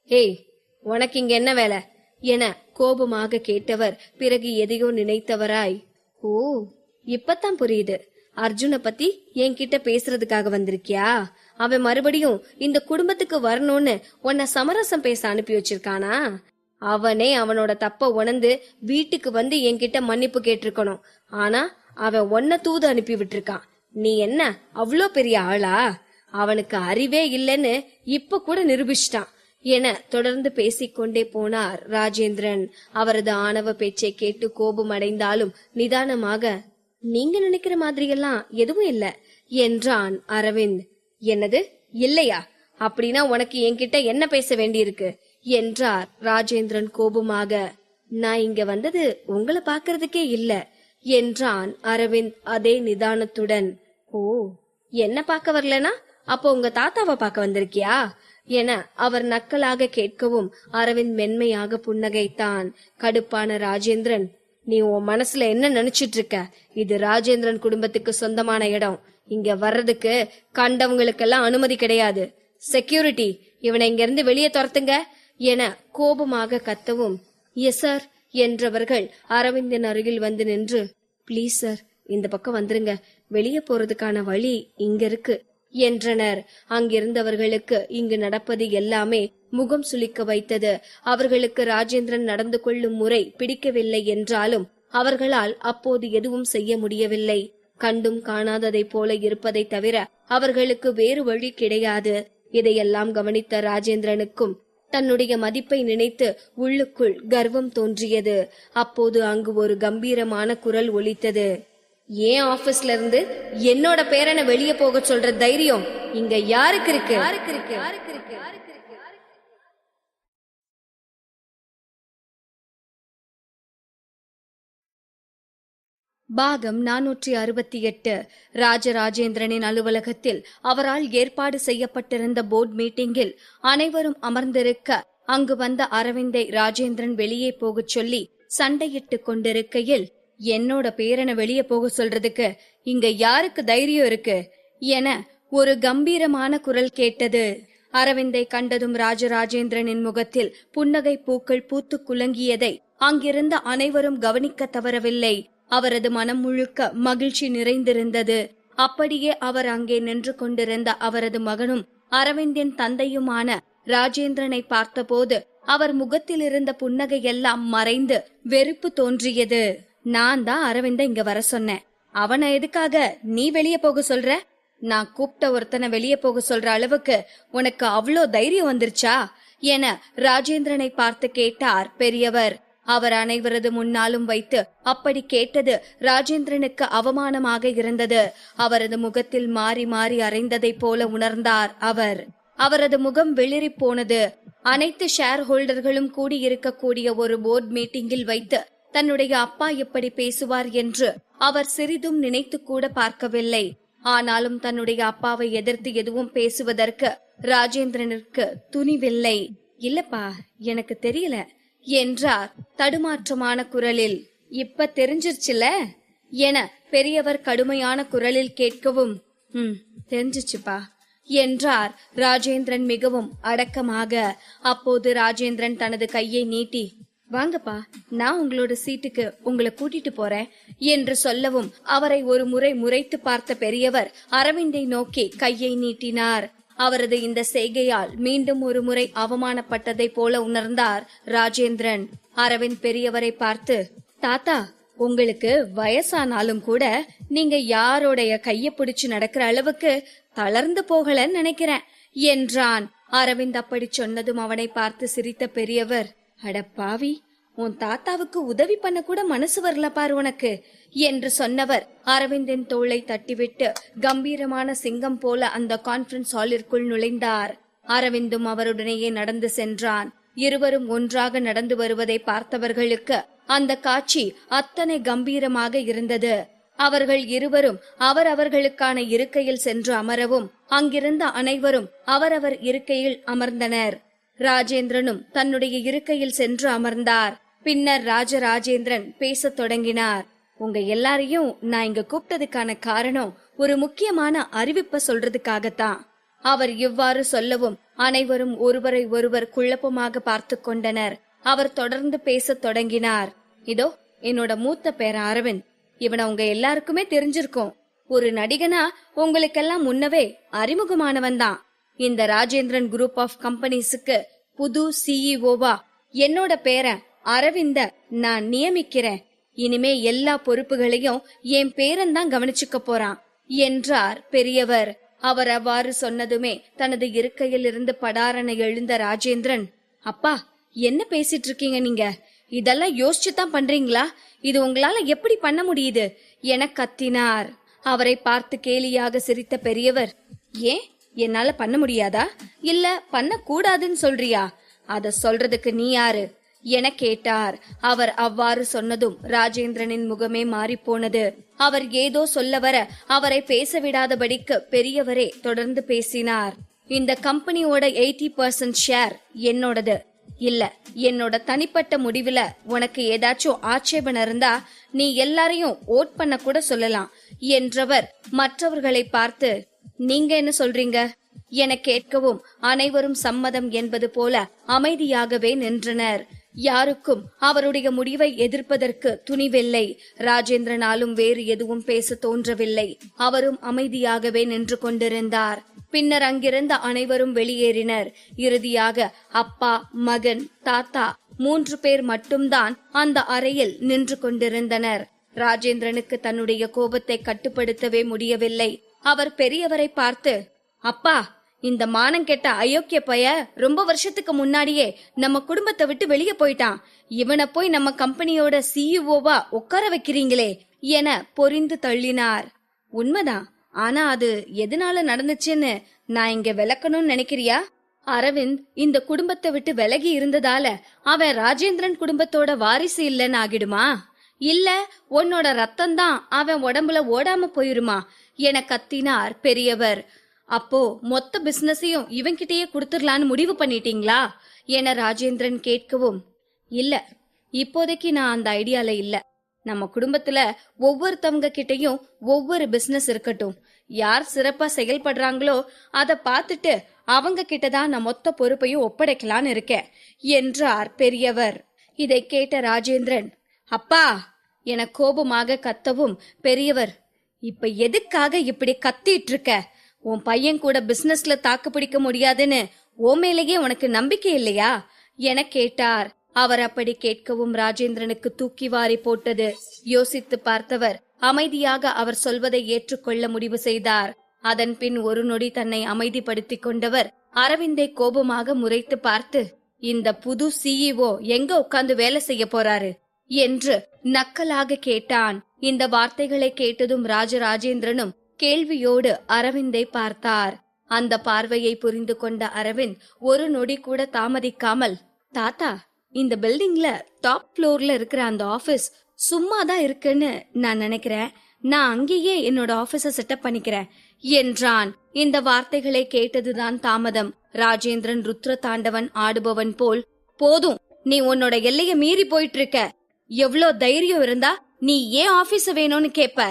"ஏய், உனக்கு இங்க என்ன வேலை?" என கோபமாக கேட்டவர் பிறகு எதையோ நினைத்தவராய், "ஓ, இப்பதான் புரியுது. அர்ஜுனை பத்தி என்கிட்ட பேசுறதுக்காக வந்திருக்கியா? அவன் மறுபடியும் இந்த குடும்பத்துக்கு வரணும்னு உன்னை சமரசம் பேச அனுப்பி வச்சிருக்கானா? அவனே அவனோட தப்ப உணர்ந்து வீட்டுக்கு வந்து என்கிட்ட மன்னிப்பு கேட்டிருக்கணும். ஆனா அவன் உன்னை தூது அனுப்பி விட்டுருக்கான். நீ என்ன அவ்வளோ பெரிய ஆளா? அவனுக்கு அறிவே இல்லைன்னு இப்ப கூட நிரூபிச்சிட்டான்" என தொடர்ந்து பேசிக்கொண்டே போனார் ராஜேந்திரன். அவரது ஆணவ பேச்சை கேட்டு கோபம் அடைந்தாலும் நிதானமாக, "நீங்க நினைக்கிற மாதிரியெல்லாம் எதுவும் இல்ல" என்றான் அரவிந்த். "என்னது இல்லையா? அப்படின்னா உனக்கு என்கிட்ட என்ன பேச வேண்டியிருக்கு?" என்றார் ராஜேந்திரன் கோபமாக. "நான் இங்க வந்தது உங்களை பாக்குறதுக்கே இல்ல" என்றான் அரவிந்த் அதே நிதானத்துடன். "ஓ, என்ன பார்க்க வரலனா அப்போ உங்க தாத்தாவை பார்க்க வந்திருக்கியா?" என அவர் நக்கலாக கேட்கவும் அரவிந்த் மென்மையாக புன்னகைத்தான். கடுப்பான ராஜேந்திரன், "நீ உன் மனசுல என்ன நினைச்சிட்டு இருக்க? இது ராஜேந்திரன் குடும்பத்துக்கு சொந்தமான இடம். இங்க வர்றதுக்கு கண்டவங்களுக்கெல்லாம் அனுமதி கிடையாது. செக்யூரிட்டி, இவனை இங்க இருந்து வெளியே துரத்துங்க" என கோபமாக கத்தவும், "எஸ் சார்" என்றவர்கள் அரவிந்தின் அருகில் வந்து நின்று, "ப்ளீஸ் சார், இந்த பக்கம் வந்துருங்க. வெளியே போறதுக்கான வழி இங்க இருக்கு" என்றனர். அங்கிருந்தவர்களுக்கு இங்கு நடப்பது எல்லாமே முகம் சுளிக்க வைத்தது. அவர்களுக்கு ராஜேந்திரன் நடந்து கொள்ளும் முறை பிடிக்கவில்லை என்றாலும் அவர்களால் அப்போது எதுவும் செய்ய முடியவில்லை. கண்டும் காணாததை போல இருப்பதை தவிர அவர்களுக்கு வேறு வழி கிடையாது. இதையெல்லாம் கவனித்த ராஜேந்திரனுக்கும் தன்னுடைய மதிப்பை நினைத்து உள்ளுக்குள் கர்வம் தோன்றியது. அப்போது அங்கு ஒரு கம்பீரமான குரல் ஒலித்தது. "ஏன் ஆபீஸ்ல இருந்து என்னோட பேரனை வெளியே போக சொல்ற தைரியம் இங்க யாருக்கு இருக்கு?" பாகம் 468. ராஜராஜேந்திரனின் அலுவலகத்தில் அவரால் ஏற்பாடு செய்யப்பட்டிருந்த போர்டு மீட்டிங்கில் அனைவரும் அமர்ந்திருக்க அங்கு வந்த அரவிந்தை ராஜேந்திரன் வெளியே போகச் சொல்லி சண்டையிட்டு கொண்டிருக்கையில், "என்னோட பேரனை வெளியே போக சொல்றதுக்கு இங்க யாருக்கு தைரியம் இருக்கு?" என ஒரு கம்பீரமான குரல் கேட்டது. அரவிந்தை கண்டதும் ராஜராஜேந்திரனின் முகத்தில் புன்னகை பூக்கள் பூத்து குலுங்கியதை அங்கிருந்த அனைவரும் கவனிக்க தவறவில்லை. அவரது மனம் முழுக்க மகிழ்ச்சி நிறைந்திருந்தது. அப்படியே அவர் அங்கே நின்று கொண்டிருந்த அவரது மகனும் அரவிந்தின் தந்தையுமான ராஜேந்திரனை பார்த்தபோது அவர் முகத்தில் இருந்த புன்னகையெல்லாம் மறைந்து வெறுப்பு தோன்றியது. "நான் தான் அரவிந்த இங்க வர சொன்னேன். அவனை எதுக்காக நீ வெளியே போக சொல்ற? நான் கூப்பிட்ட ஒருத்தனை வெளியே போக சொல்ற அளவுக்கு உனக்கு அவ்வளோ தைரியம் வந்துருச்சா?" என ராஜேந்திரனை பார்த்து கேட்டார் பெரியவர். அவர் அனைவரது முன்னாலும் வைத்து அப்படி கேட்டது ராஜேந்திரனுக்கு அவமானமாக இருந்தது. அவரது முகத்தில் மாறி மாறி அறைந்ததை போல உணர்ந்தார் அவர். அவரது முகம் வெளிரி போனது. அனைத்து ஷேர் ஹோல்டர்களும் கூடியிருக்கக்கூடிய ஒரு போர்டு மீட்டிங்கில் வைத்து தன்னுடைய அப்பா எப்படி பேசுவார் என்று அவர் சிறிதும் நினைத்து கூட பார்க்கவில்லை. ஆனாலும் தன்னுடைய அப்பாவை எதிர்த்து எதுவும் பேசுவதற்கு ராஜேந்திரனுக்கு துணிவில்லை. "இல்லப்பா, எனக்கு தெரியல" என்றார் தடுமாற்றமான குரலில். "இப்ப தெரிஞ்சிருச்சுல" என பெரியவர் கடுமையான குரலில் கேட்கவும், தெரிஞ்சிச்சுப்பா" என்றார் ராஜேந்திரன் மிகவும் அடக்கமாக. அப்போது ராஜேந்திரன் தனது கையை நீட்டி, "வாங்கப்பா, நான் உங்களோட சீட்டுக்கு உங்களை கூட்டிட்டு போறேன்" என்று சொல்லவும் அவரை ஒரு முறை முறைத்து பார்த்த பெரியவர் அரவிந்தை நோக்கி கையை நீட்டினார். அவரது இந்த செய்கையால் மீண்டும் ஒரு முறை அவமானப்பட்டதை போல உணர்ந்தார் ராஜேந்திரன். அரவிந்த் பெரியவரை பார்த்து, "தாத்தா, உங்களுக்கு வயசானாலும் கூட நீங்க யாரோடைய கைய பிடிச்சு நடக்கிற அளவுக்கு தளர்ந்து போகலன்னு நினைக்கிறேன்" என்றான். அரவிந்த் அப்படி சொன்னதும் அவனை பார்த்து சிரித்த பெரியவர், "அட பாவி, உன் தாத்தாவுக்கு உதவி பண்ண கூட மனசு வரல பாரு உனக்கு" என்று சொன்னவர் அரவிந்தின் தோளை தட்டிவிட்டு கம்பீரமான சிங்கம் போல அந்த கான்பரன்ஸ் ஹாலிற்குள் நுழைந்தார். அரவிந்தும் அவருடனேயே நடந்து சென்றான். இருவரும் ஒன்றாக நடந்து வருவதை பார்த்தவர்களுக்கு அந்த காட்சி அத்தனை கம்பீரமாக இருந்தது. அவர்கள் இருவரும் அவர்களுக்கான இருக்கையில் சென்று அமரவும் அங்கிருந்த அனைவரும் அவரவர் இருக்கையில் அமர்ந்தனர். ராஜேந்திரனும் தன்னுடைய இருக்கையில் சென்று அமர்ந்தார். பின்னர் ராஜேந்திரன் பேசத் தொடங்கினார். உங்க எல்லாரையும் நான் இங்க கூப்பிட்டதுக்கான காரணம் ஒரு முக்கியமான அறிவிப்பை சொல்றதுக்காகத்தான். அவர் இவ்வாறு சொல்லவும் அனைவரும் ஒருவரை ஒருவர் குழப்பமாக பார்த்து கொண்டனர். அவர் தொடர்ந்து பேசத் தொடங்கினார். இதோ என்னோட மூத்த பேரன் அரவிந்த். இவனை உங்க எல்லாருக்குமே தெரிஞ்சிருக்கும். ஒரு நடிகனா உங்களுக்கெல்லாம் முன்னவே அறிமுகமானவன் தான். இந்த ராஜேந்திரன் குரூப் ஆஃப் கம்பெனிஸுக்கு புது சிஇஓவா என்னோட பேரன் அரவிந்த நான் நியமிக்கிறேன். இனிமே எல்லா பொறுப்புகளையும் என் பேரன் தான் கவனிச்சுக்க போறான் என்றார் பெரியவர். அவர் அவ்வாறு சொன்னதுமே தனது இருக்கையில் இருந்து படாரென எழுந்த ராஜேந்திரன், அப்பா என்ன பேசிட்டு இருக்கீங்க நீங்க? இதெல்லாம் யோசிச்சுதான் பண்றீங்களா? இது உங்களால எப்படி பண்ண முடியுது என கத்தினார். அவரை பார்த்து கேலியாக சிரித்த பெரியவர், ஏன் என்னால பண்ண முடியாதா இல்ல பண்ண கூடாதுன்னு சொல்றியா? அத சொல்றதுக்கு நீ யாரு என கேட்டார். அவர் அவ்வாறு சொன்னதும் ராஜேந்திரனின் முகமே மாறிப்போனது. அவர் ஏதோ சொல்ல வர அவரை பேச விடாதபடிக்கு பெரியவரே தொடர்ந்து பேசினார். இந்த கம்பெனியோட 80% ஷேர் என்னோடது. இல்ல என்னோட தனிப்பட்ட முடிவுல உனக்கு ஏதாச்சும் ஆட்சேபம் இருந்தா நீ எல்லாரையும் ஓட் பண்ண கூட சொல்லலாம் என்றவர் மற்றவர்களை பார்த்து, நீங்க என்ன சொல்றீங்க என கேட்கவும் அனைவரும் சம்மதம் என்பது போல அமைதியாகவே நின்றனர். யாருக்கும் அவருடைய முடிவை எதிர்ப்பதற்கு துணிவில்லை. ராஜேந்திரனாலும் வேறு எதுவும் பேச தோன்றவில்லை. அவரும் அமைதியாகவே நின்று கொண்டிருந்தார். பின்னர் அங்கிருந்த அனைவரும் வெளியேறினர். இறுதியாக அப்பா, மகன், தாத்தா 3 பேர் மட்டும்தான் அந்த அறையில் நின்று கொண்டிருந்தனர். ராஜேந்திரனுக்கு தன்னுடைய கோபத்தை கட்டுப்படுத்தவே முடியவில்லை. அவர் பெரியவரை பார்த்து, அப்பா, இந்த மானங்கெட்ட அயோக்கிய பைய ரொம்ப வருஷத்துக்கு முன்னாடியே நம்ம குடும்பத்தை விட்டு வெளியே போயிட்டான். இவனை போய் நம்ம கம்பெனியோட சிஇஓவா உட்கார வைக்கிறீங்களே என பொரிந்து தள்ளினார். உண்மைதான், ஆனா அது எதனால நடந்துச்சுன்னு நான் இங்க விளக்கணும்னு நினைக்கிறியா? அரவிந்த் இந்த குடும்பத்தை விட்டு விலகி இருந்ததால அவன் ராஜேந்திரன் குடும்பத்தோட வாரிசு இல்லைன்னு ஆகிடுமா? இல்ல உன்னோட ரத்தம் தான் அவன் உடம்புல ஓடாம போயிருமா என கத்தினார் பெரியவர். அப்போ மொத்த பிசினஸையும் இவன்கிட்டயே கொடுத்துடலான்னு முடிவு பண்ணிட்டீங்களா என ராஜேந்திரன் கேட்கவும், இல்ல இப்போதைக்கு நான் அந்த ஐடியால இல்ல. நம்ம குடும்பத்துல ஒவ்வொருத்தவங்க கிட்டையும் ஒவ்வொரு பிசினஸ் இருக்கட்டும். யார் சிறப்பா செயல்படுறாங்களோ அத பாத்துட்டு அவங்க கிட்டதான் நான் மொத்த பொறுப்பையும் ஒப்படைக்கலான்னு இருக்கேன் என்றார் பெரியவர். இதை கேட்ட ராஜேந்திரன், அப்பா என கோபமாக கத்தவும் பெரியவர், இப்ப எதுக்காக இப்படி கத்திட்டு இருக்க? உன் பையன் கூட பிசினஸ்ல தாக்கு பிடிக்க முடியாதுன்னு உன் மேலேயே உனக்கு நம்பிக்கை இல்லையா என கேட்டார். அவர் அப்படி கேட்கவும் ராஜேந்திரனுக்கு தூக்கி வாரி போட்டது. யோசித்து பார்த்தவர் அமைதியாக அவர் சொல்வதை ஏற்றுக்கொள்ள முடிவு செய்தார். அதன் பின் ஒரு நொடி தன்னை அமைதிப்படுத்திக் கொண்டவர் அரவிந்தை கோபமாக முறைத்து பார்த்து, இந்த புது சிஇஓ எங்க உட்கார்ந்து வேலை செய்ய போறாரு என்று நக்கலாக கேட்டான். இந்த வார்த்தைகளை கேட்டதும் ராஜேந்திரனும் கேள்வியோடு அரவிந்தை பார்த்தார். அந்த பார்வையை புரிந்து கொண்ட அரவிந்த் ஒரு நொடி கூட தாமதிக்காமல், தாத்தா, இந்த பில்டிங்ல டாப் ஃப்ளோர்ல இருக்கிற அந்த ஆபீஸ் சும்மாதான் இருக்குன்னு நான் நினைக்கிறேன். நான் அங்கேயே என்னோட ஆபீஸ செட்டப் பண்ணிக்கிறேன் என்றான். இந்த வார்த்தைகளை கேட்டதுதான் தாமதம். ராஜேந்திரன் ருத்ர தாண்டவன் ஆடுபவன் போல், போதும், நீ உன்னோட எல்லைய மீறி போயிட்டு இருக்க. எவ்ளோ தைரியம் இருந்தா நீ ஏன் ஆபீஸ் வேணும்னு கேப்ப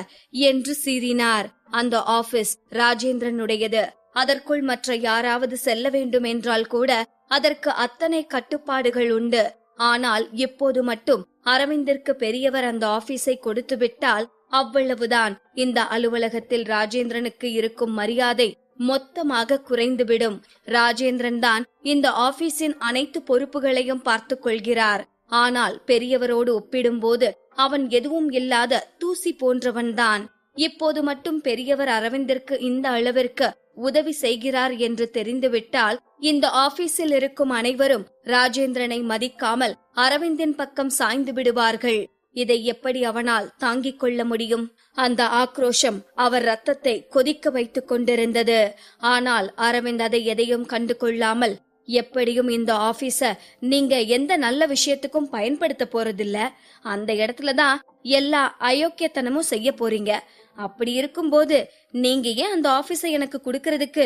என்று சீறினார். அந்த ஆபீஸ் ராஜேந்திரனுடையது. அதற்குள் மற்ற யாராவது செல்ல வேண்டும் என்றால் கூட அதற்கு அத்தனை கட்டுப்பாடுகள் உண்டு. ஆனால் இப்போது மட்டும் அரவிந்திற்கு பெரியவர் அந்த ஆபீஸை கொடுத்து விட்டால் அவ்வளவுதான். இந்த அலுவலகத்தில் ராஜேந்திரனுக்கு இருக்கும் மரியாதை மொத்தமாக குறைந்துவிடும். ராஜேந்திரன் தான் இந்த ஆபீஸின் அனைத்து பொறுப்புகளையும் பார்த்து கொள்கிறார். ஆனால் பெரியவரோடு ஒப்பிடும்போது அவன் எதுவும் இல்லாத தூசி போன்றவன்தான். இப்போது மட்டும் பெரியவர் அரவிந்திற்கு இந்த அளவிற்கு உதவி செய்கிறார் என்று தெரிந்துவிட்டால் இந்த ஆபீஸில் இருக்கும் அனைவரும் ராஜேந்திரனை மதிக்காமல் அரவிந்தின் பக்கம் சாய்ந்து விடுவார்கள். இதை எப்படி அவனால் தாங்கிக் கொள்ள முடியும்? அந்த ஆக்ரோஷம் அவர் ரத்தத்தை கொதிக்க வைத்துக் கொண்டிருந்தது. ஆனால் அரவிந்த் அதை எதையும் கண்டு கொள்ளாமல், எப்படியும் இந்த ஆபீஸ நீங்க எந்த நல்ல விஷயத்துக்கும் பயன்படுத்த போறதில்ல, அந்த இடத்துலதான் எல்லா அயோக்கியத்தனமும் செய்ய போறீங்க. அப்படி இருக்கும்போது நீங்க ஏன் அந்த ஆபீஸை எனக்கு கொடுக்கறதுக்கு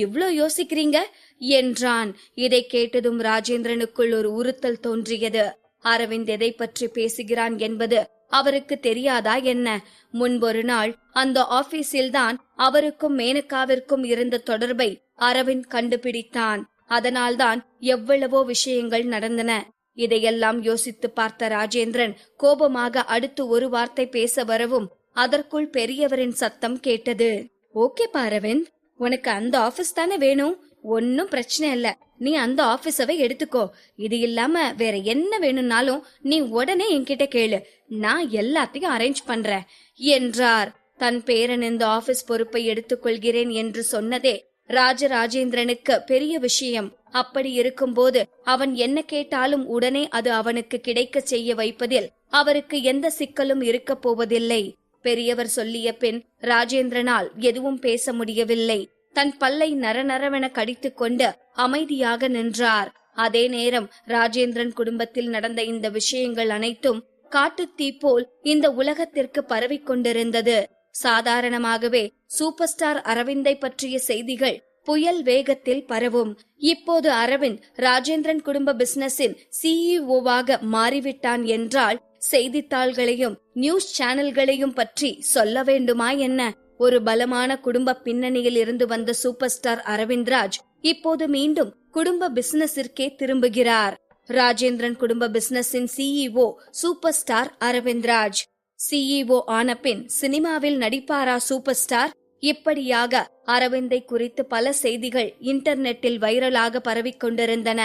இவ்ளோ யோசிக்கிறீங்க என்றான். இதை கேட்டதும் ராஜேந்திரனுக்குள் ஒரு உறுத்தல் தோன்றியது. அரவிந்த் எதை பற்றி பேசுகிறான் என்பது அவருக்கு தெரியாதா என்ன? முன்பொரு நாள் அந்த ஆபீஸில்தான் அவருக்கும் மேனகாவிற்கும் இருந்த தொடர்பை அரவிந்த் கண்டுபிடித்தான். அதனால்தான் எவ்வளவோ விஷயங்கள் நடந்தன. இதையெல்லாம் யோசித்து பார்த்த ராஜேந்திரன் கோபமாக அடுத்து ஒரு வார்த்தை பேச வரவும் அதற்குள் பெரியவரின் சத்தம் கேட்டது. ஓகே அரவிந்த், உனக்கு அந்த ஆபீஸ் தானே வேணும், ஒன்னும் பிரச்சனை இல்ல, நீ அந்த ஆபீஸவை எடுத்துக்கோ. இது இல்லாம வேற என்ன வேணும்னாலும் நீ உடனே என்கிட்ட கேளு, நான் எல்லாத்தையும் அரேஞ்ச் பண்றேன் என்றார். தன் பேரன் இந்த ஆபீஸ் பொறுப்பை எடுத்துக்கொள்கிறேன் என்று சொன்னதே ராஜேந்திரனுக்கு பெரிய விஷயம். அப்படி இருக்கும்போது அவன் என்ன கேட்டாலும் உடனே அது அவனுக்கு கிடைக்க செய்ய வைப்பதில் அவருக்கு எந்த சிக்கலும் இருக்க போவதில்லை. பெரியவர் சொல்லிய பின் ராஜேந்திரனால் எதுவும் பேச முடியவில்லை. தன் பல்லை நரநரவென கடித்துக் கொண்டு அமைதியாக நின்றார். அதே நேரம் ராஜேந்திரன் குடும்பத்தில் நடந்த இந்த விஷயங்கள் அனைத்தும் காட்டுத்தீ போல் இந்த உலகத்திற்கு பரவிக் கொண்டிருந்தது. சாதாரணமாகவே சூப்பர் ஸ்டார் அரவிந்தை பற்றிய செய்திகள் புயல் வேகத்தில் பரவும். இப்போது அரவிந்த் ராஜேந்திரன் குடும்ப பிசினஸின் சிஇஓவாக மாறிவிட்டான் என்றால் செய்தித்தாள்களையும் நியூஸ் சேனல்களையும் பற்றி சொல்ல வேண்டுமா என்ன? ஒரு பலமான குடும்ப பின்னணியில் இருந்து வந்த சூப்பர் ஸ்டார் அரவிந்த்ராஜ் இப்போது மீண்டும் குடும்ப பிசினஸிற்கே திரும்புகிறார். ராஜேந்திரன் குடும்ப பிசினஸின் CEO super star Aravindraj. CEO ஆன பின் சினிமாவில் நடிப்பாரா சூப்பர் ஸ்டார்? இப்படியாக அரவிந்தை குறித்து பல செய்திகள் இன்டர்நெட்டில் வைரலாக பரவிக்கொண்டிருந்தன.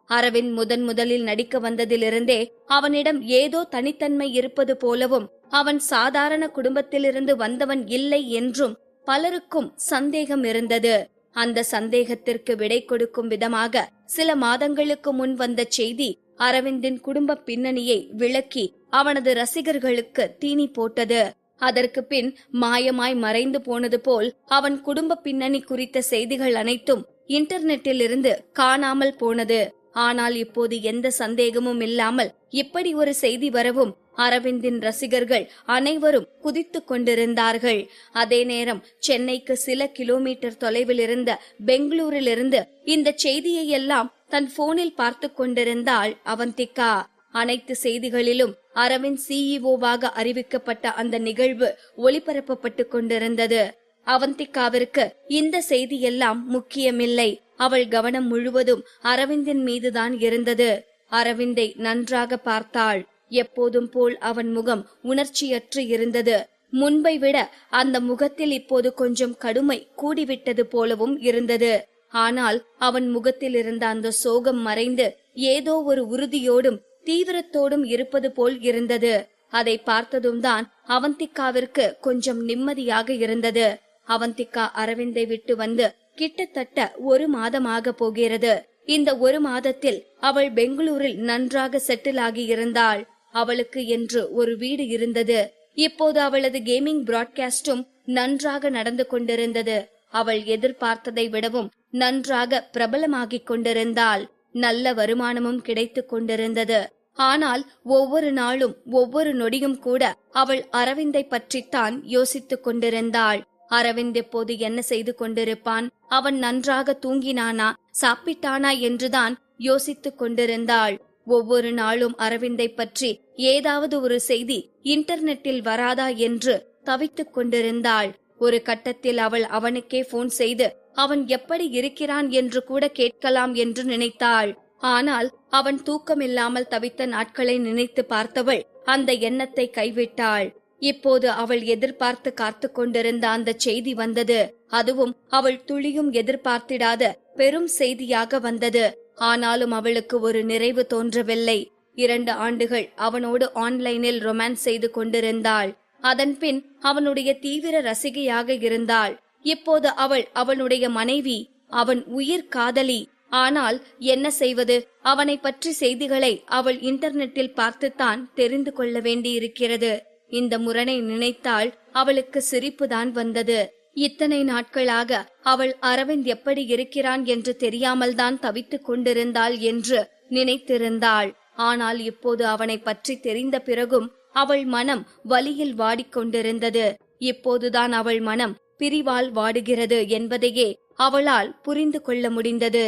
அரவிந்த் முதலில் நடிக்க வந்ததிலிருந்தே அவனிடம் ஏதோ தனித்தன்மை இருப்பது போலவும் அவன் சாதாரண குடும்பத்திலிருந்து வந்தவன் இல்லை என்றும் பலருக்கும் சந்தேகம் இருந்தது. அந்த சந்தேகத்திற்கு விடை கொடுக்கும் விதமாக சில மாதங்களுக்கு முன் வந்த செய்தி அரவிந்தின் குடும்ப பின்னணியை விளக்கி அவனது ரசிகர்களுக்கு தீனி போட்டது. அதற்கு பின் மாயமாய் மறைந்து போனது போல் அவன் குடும்ப பின்னணி குறித்த செய்திகள் அனைத்தும் இன்டர்நெட்டில் இருந்து காணாமல் போனது. ஆனால் இப்போது எந்த சந்தேகமும் இல்லாமல் இப்படி ஒரு செய்தி வரவும் அரவிந்தின் ரசிகர்கள் அனைவரும் குதித்து கொண்டிருந்தார்கள். அதே நேரம் சென்னைக்கு சில கிலோமீட்டர் தொலைவில் இருந்த பெங்களூரிலிருந்து இந்த செய்தியை எல்லாம் தன் போனில் பார்த்து கொண்டிருந்தாள் அவந்திகா. அனைத்து செய்திகளிலும் அரவிந்த் சிஇஓவாக அறிவிக்கப்பட்ட அந்த நிகழ்வு ஒளிபரப்பப்பட்டு கொண்டிருந்தது. அவந்திகாவிற்கு இந்த செய்தி எல்லாம் முக்கியமில்லை. அவள் கவனம் முழுவதும் அரவிந்தின் மீதுதான் இருந்தது. அரவிந்தை நன்றாக பார்த்தாள். எப்போதும் போல் அவன் முகம் உணர்ச்சியற்று இருந்தது. முன்பை விட அந்த முகத்தில் இப்போது கொஞ்சம் கடுமை கூடிவிட்டது போலவும் இருந்தது. ஆனால் அவன் முகத்தில் இருந்த அந்த சோகம் மறைந்து ஏதோ ஒரு உறுதியோடும் தீவிரத்தோடும் இருப்பது போல் இருந்தது. அதை பார்த்ததும் தான் அவந்திகாவிற்கு கொஞ்சம் நிம்மதியாக இருந்தது. அவந்திகா அரவிந்தை விட்டு வந்து கிட்டத்தட்ட 1 மாதமாக போகிறது. இந்த 1 மாதத்தில் அவள் பெங்களூரில் நன்றாக செட்டில் ஆகி இருந்தாள். அவளுக்கு என்று ஒரு வீடு இருந்தது. இப்போது அவளது கேமிங் பிராட்காஸ்டும் நன்றாக நடந்து கொண்டிருந்தது. அவள் எதிர்பார்த்ததை விடவும் நன்றாக பிரபலமாகிக் கொண்டிருந்தாள். நல்ல வருமானமும் கிடைத்துக் கொண்டிருந்தது. ஆனால் ஒவ்வொரு நாளும் ஒவ்வொரு நொடியும் கூட அவள் அரவிந்தை பற்றித்தான் யோசித்துக் கொண்டிருந்தாள். அரவிந்த் எப்போது என்ன செய்து கொண்டிருப்பான், அவன் நன்றாக தூங்கினானா சாப்பிட்டானா என்றுதான் யோசித்துக் கொண்டிருந்தாள். ஒவ்வொரு நாளும் அரவிந்தை பற்றி ஏதாவது ஒரு செய்தி இன்டர்நெட்டில் வராதா என்று தவித்துக் கொண்டிருந்தாள். ஒரு கட்டத்தில் அவள் அவனுக்கே போன் செய்து அவன் எப்படி இருக்கிறான் என்று கூட கேட்கலாம் என்று நினைத்தாள். ஆனால் அவன் தூக்கமில்லாமல் தவித்த நாட்களை நினைத்து பார்த்தவள் அந்த எண்ணத்தை கைவிட்டாள். இப்போது அவள் எதிர்பார்த்து காத்து கொண்டிருந்த அந்த செய்தி வந்தது. அதுவும் அவள் துளியும் எதிர்பார்த்திடாத பெரும் செய்தியாக வந்தது. ஆனாலும் அவளுக்கு ஒரு நிறைவு தோன்றவில்லை. 2 ஆண்டுகள் அவனோடு ஆன்லைனில் ரொமான்ஸ் செய்து கொண்டிருந்தாள். அதன் பின் அவனுடைய தீவிர ரசிகையாக இருந்தாள். இப்போது அவள் அவனுடைய மனைவி, அவன் உயிர் காதலி. ஆனால் என்ன செய்வது, அவனை பற்றி செய்திகளை அவள் இன்டர்நெட்டில் பார்த்துத்தான் தெரிந்து கொள்ள வேண்டியிருக்கிறது. இந்த முரணை நினைத்தால் அவளுக்கு சிரிப்புதான் வந்தது. இத்தனை நாட்களாக அவள் அரவிந்த் எப்படி இருக்கிறான் என்று தெரியாமல் தான் தவித்துக் கொண்டிருந்தாள் என்று நினைத்திருந்தாள். ஆனால் இப்போது அவனை பற்றி தெரிந்த பிறகும் அவள் மனம் வலியில் வாடிக்கொண்டிருந்தது. இப்போதுதான் அவள் மனம் பிரிவால் வாடுகிறது என்பதையே அவளால் புரிந்து கொள்ள முடிந்தது.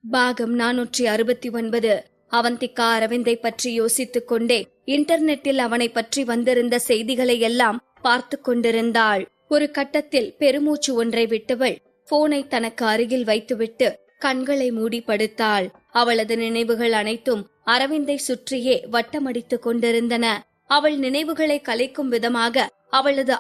பாகம் 469. அவந்திகா அரவிந்தை பற்றி யோசித்துக் கொண்டே இன்டர்நெட்டில் அவனை பற்றி வந்திருந்த செய்திகளை எல்லாம் பார்த்து கொண்டிருந்தாள். ஒரு கட்டத்தில் பெருமூச்சு ஒன்றை விட்டவள் போனை தனக்கு அருகில் வைத்துவிட்டு கண்களை மூடி படுத்தாள். அவளது நினைவுகள் அனைத்தும் அரவிந்தை சுற்றியே வட்டமடித்துக் கொண்டிருந்தன. அவள் நினைவுகளை கலைக்கும் விதமாக அவளது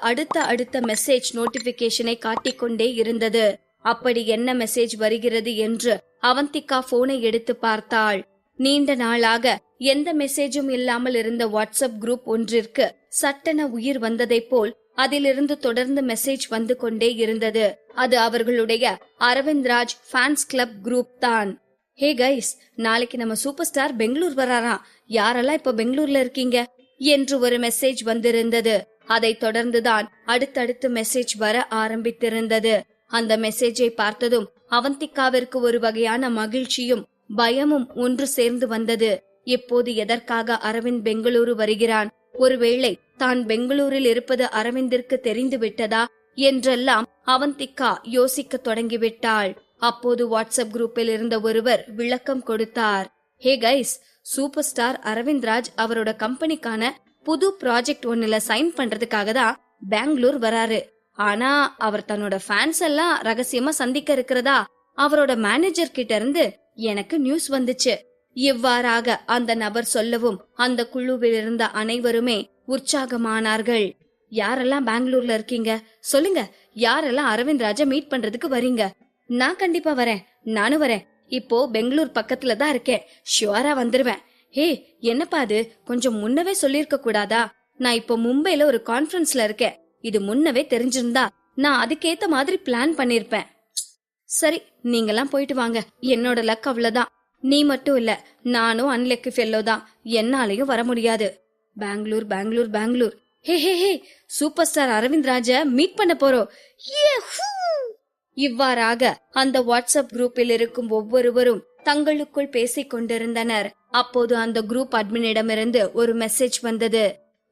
அடுத்த மெசேஜ் நோட்டிபிகேஷனை காட்டிக்கொண்டே இருந்தது. அப்படி என்ன மெசேஜ் வருகிறது என்று அவந்திகா போனை எடுத்து பார்த்தாள். நீண்ட நாளாக எந்த மெசேஜும் இல்லாமல் இருந்த வாட்ஸ்அப் குரூப் ஒன்றிற்கு சட்டென உயிர் வந்ததைப் போல் அதிலிருந்து தொடர்ந்து மெசேஜ் வந்து கொண்டே இருந்தது. அது அவர்களுடைய Aravind Raj fans club group தான். ஹே கைஸ், நாளைக்கு நம்ம சூப்பர் ஸ்டார் பெங்களூர் வராராம். யாரெல்லாம் இப்ப பெங்களூர்ல இருக்கீங்க என்று ஒரு மெசேஜ் வந்திருந்தது. அதை தொடர்ந்துதான் அடுத்தடுத்து மெசேஜ் வர ஆரம்பித்திருந்தது. அந்த மெசேஜை பார்த்ததும் அவந்திகாவிற்கு ஒரு வகையான மகிழ்ச்சியும் பயமும் ஒன்று சேர்ந்து வந்தது. இப்போது எதற்காக அரவிந்த் பெங்களூரு வருகிறான்? ஒருவேளை தான் பெங்களூரில் இருப்பது அரவிந்திற்கு தெரிந்து விட்டதா என்றெல்லாம் அவந்திகா யோசிக்க தொடங்கிவிட்டாள். அப்போது வாட்ஸ்அப் குரூப்பில் இருந்த ஒருவர் விளக்கம் கொடுத்தார். Hey guys, superstar Aravind Raj அவரோட கம்பெனிக்கான புது ப்ராஜெக்ட் ஒண்ணுல சைன் பண்றதுக்காக தான் பெங்களூர் வராரு. ஆனா அவர் தன்னோட ஃபேன்ஸ் எல்லாம் ரகசியமா சந்திக்க இருக்கிறதா அவரோட மேனேஜர் கிட்ட இருந்து எனக்கு நியூஸ் வந்துச்சு. இவ்வாறாக அந்த நபர் சொல்லவும் அந்த குழுவில் இருந்த அனைவருமே உற்சாகமானார்கள். யாரெல்லாம் பெங்களூர்ல இருக்கீங்க சொல்லுங்க, யாரெல்லாம் அரவிந்த் ராஜா மீட் பண்றதுக்கு வரீங்க? நான் கண்டிப்பா வரேன், நானும் வரேன். இப்போ பெங்களூர் பக்கத்துல தான் இருக்கேன், ஷுவரா வந்துருவேன். ஹே, என்னப்பா அது, கொஞ்சம் முன்னவே சொல்லிருக்க கூடாதா? நான் இப்போ மும்பைல ஒரு கான்ஃபரன்ஸ்ல இருக்கேன். இது முன்னவே தெரிஞ்சிருந்தா நான் அதுக்கேத்த மாதிரி பிளான் பண்ணிருப்பேன். சரி, நீங்கெல்லாம் போயிட்டு வாங்க. என்னோட லக் அவ்வளவுதான். நீ மட்டும் இல்ல, நானும் அன்லக்கி ஃபெல்லோ தான். என்னாலையும் வர முடியாது. பெங்களூர் பெங்களூர் பெங்களூர். ஹே ஹே ஹே, சூப்பர் ஸ்டார் அரவிந்த் ராஜ மீட் பண்ண போறோம். இவ்வாறாக அந்த வாட்ஸ்அப் குரூப்பில் இருக்கும் ஒவ்வொருவரும் தங்களுக்குள் பேசிக் கொண்டிருந்தனர். அப்போது அந்த குரூப் அட்மினிடமிருந்து ஒரு மெசேஜ் வந்தது.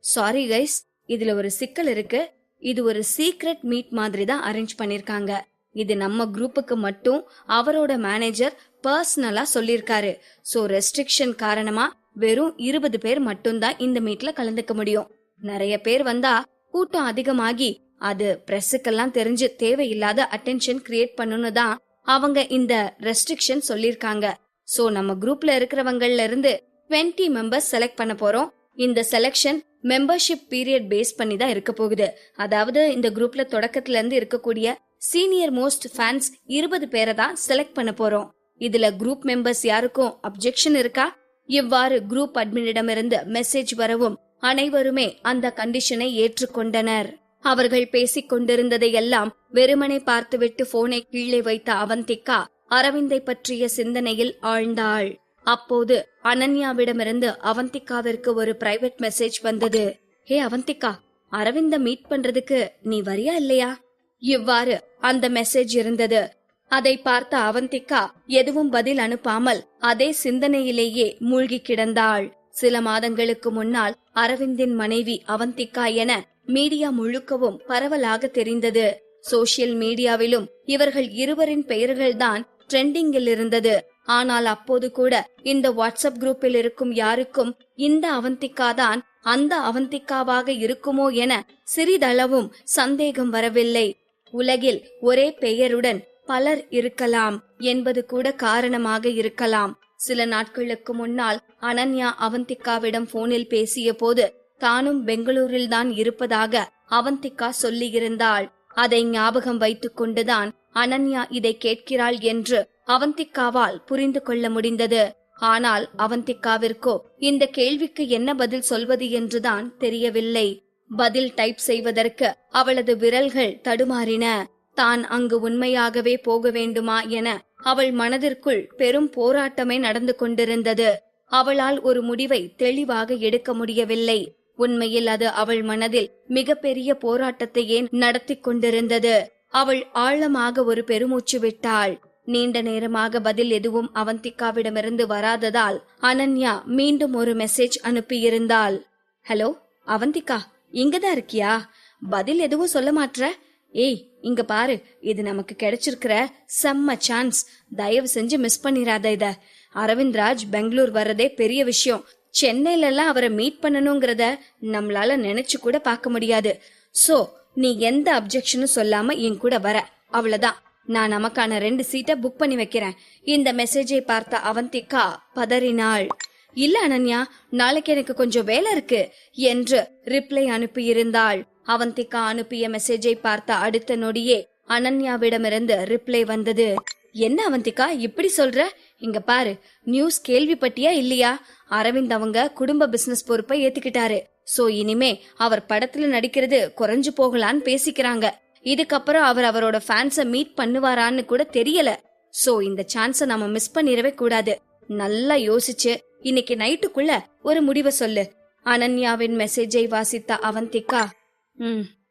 சாரி கைஸ், இதுல ஒரு சிக்கல் இருக்கு. இது ஒரு சீக்ரெட் மீட் மாதிரி தான் அரேஞ்ச் பண்ணிருக்காங்க. இது நம்ம குரூப்புக்கு மட்டும் அவரோட மேனேஜர் பர்சனலா சொல்லிருக்காரு. சோ ரெஸ்ட்ரிக்ஷன் காரணமா வெறும் 20 பேர் மட்டும்தான் இந்த மீட்ல கலந்துக்க முடியும். நிறைய பேர் வந்தா கூட்டம் அதிகமாகி அது பிரஸுக்கெல்லாம் தெரிஞ்சு தேவையில்லாத அட்டென்ஷன் கிரியேட் பண்ணணும்னு தான் அவங்க இந்த ரெஸ்ட்ரிக்ஷன் சொல்லிருக்காங்க. சோ நம்ம குரூப்ல இருக்கிறவங்கல இருந்து 20 மெம்பர்ஸ் செலக்ட் பண்ண போறோம். இந்த செலக்ஷன் மெம்பர்ஷிப் பீரியட் பேஸ் பண்ணி தான் இருக்க போகுது. அதாவது இந்த குரூப்ல தொடக்கத்துல இருந்து இருக்கக்கூடிய சீனியர் மோஸ்ட் ஃபேன்ஸ் 20 பேரை தான் செலக்ட் பண்ண போறோம். இதுல குரூப் மெம்பர்ஸ் யாருக்கும் அப்ஜெக்ஷன் இருக்கா? இவ்வாறு குரூப் அட்மினிடமிருந்து மெசேஜ் வரவும் அனைவருமே அந்த கண்டிஷனை ஏற்றுக்கொண்டனர். அவர்கள் பேசிக் கொண்டிருந்ததை எல்லாம் வெறுமனை பார்த்துவிட்டு போனை கீழே வைத்த அவந்திகா அரவிந்தை பற்றிய சிந்தனையில் ஆழ்ந்தாள். அப்போது அனன்யாவிடமிருந்து அவந்திகாவிற்கு ஒரு பிரைவேட் மெசேஜ் வந்தது. ஹே அவந்திகா, அரவிந்த மீட் பண்றதுக்கு நீ வரியா இல்லையா? இவ்வாறு அந்த மெசேஜ் இருந்தது. அதை பார்த்த அவந்திகா எதுவும் பதில் அனுப்பாமல் அதே சிந்தனையிலேயே மூழ்கி கிடந்தாள். சில மாதங்களுக்கு முன்னால் அரவிந்தின் மனைவி அவந்திகா என மீடியா முழுக்கவும் பரவலாக தெரிந்தது. சோசியல் மீடியாவிலும் இவர்கள் இருவரின் பெயர்கள்தான் ட்ரெண்டிங்கில் இருந்தது. ஆனால் அப்போது கூட இந்த வாட்ஸ்அப் குரூப்பில் இருக்கும் யாருக்கும் இந்த அவந்திகா தான் அந்த அவந்திகாவாக இருக்குமோ என சிறிதளவும் சந்தேகம் வரவில்லை. உலகில் ஒரே பெயருடன் பலர் இருக்கலாம் என்பது கூட காரணமாக இருக்கலாம். சில நாட்களுக்கு முன்னால் அனன்யா அவந்திகாவிடம் போனில் பேசிய போது தானும் பெங்களூரில் தான் இருப்பதாக அவந்திகா சொல்லியிருந்தாள். அதை ஞாபகம் வைத்துக் கொண்டுதான் அனன்யா இதை கேட்கிறாள் என்று அவந்திகாவால் புரிந்து கொள்ள முடிந்தது. ஆனால் அவந்திகாவிற்கோ இந்த கேள்விக்கு என்ன பதில் சொல்வது என்றுதான் தெரியவில்லை. பதில் டைப் செய்வதற்கு அவளது விரல்கள் தடுமாறின. தான் அங்கு உண்மையாகவே போக வேண்டுமா என அவள் மனதிற்குள் பெரும் போராட்டமே நடந்து கொண்டிருந்தது. அவளால் ஒரு முடிவை தெளிவாக எடுக்க முடியவில்லை. உண்மையில் அது அவள் மனதில் மிகப்பெரிய போராட்டத்தையே நடத்தி கொண்டிருந்தது. அவள் ஆழமாக ஒரு பெருமூச்சு விட்டாள். நீண்ட நேரமாக பதில் எதுவும் அவந்திகாவிடமிருந்து வராததால் அனன்யா மீண்டும் ஒரு மெசேஜ் அனுப்பியிருந்தாள். ஹலோ அவந்திகா, இங்கதான் இருக்கியா? பதில் எதுவும் சொல்ல மாட்ற? ஏய், இங்க பாரு, இது நமக்கு கிடைச்சிருக்கிற செம்ம சான்ஸ். தயவு செஞ்சு மிஸ் பண்ணிராத இத. அரவிந்த்ராஜ் பெங்களூர் வர்றதே பெரிய விஷயம். சென்னையில எல்லாம் அவரை மீட் பண்ணணுங்கிறத நம்மளால நினைச்சு கூட பார்க்க முடியாது. சோ நீ எந்த அப்செக்ஷனும் சொல்லாம என் கூட வர, அவ்வளவுதான். நான் நமக்கான 2 சீட்டை புக் பண்ணி வைக்கிறேன். இந்த மெசேஜை பார்த்த அவந்திகா பதறினாள். இல்ல அனன்யா, நாளைக்கு எனக்கு கொஞ்சம் வேலை இருக்கு என்று ரிப்ளை அனுப்பியிருந்தாள். அவந்திகா அனுப்பிய மெசேஜை பார்த்த அடுத்த நொடியே அனன்யாவிடமிருந்து ரிப்ளை வந்தது. என்ன அவந்திகா இப்படி சொல்ற? இங்க பாரு, நியூஸ் கேள்விப்பட்டியா இல்லையா? அரவிந்த் அவங்க குடும்ப பிசினஸ் பொறுப்பை ஏத்துக்கிட்டாரு. சோ இனிமே அவர் படத்துல நடிக்கிறது குறைஞ்சு போகலான்னு பேசிக்கிறாங்க. இதுக்கப்புறம் அவர் அவரோட ஃபேன்ஸ மீட் பண்ணுவாரான்னு கூட தெரியல. சோ இந்த சான்ஸ நம்ம மிஸ் பண்ணிடவே கூடாது. நல்லா யோசிச்சு இன்னைக்கு நைட்டுக்குள்ள ஒரு முடிவை சொல்லு. அனன்யாவின் மெசேஜை வாசித்த அவந்திகா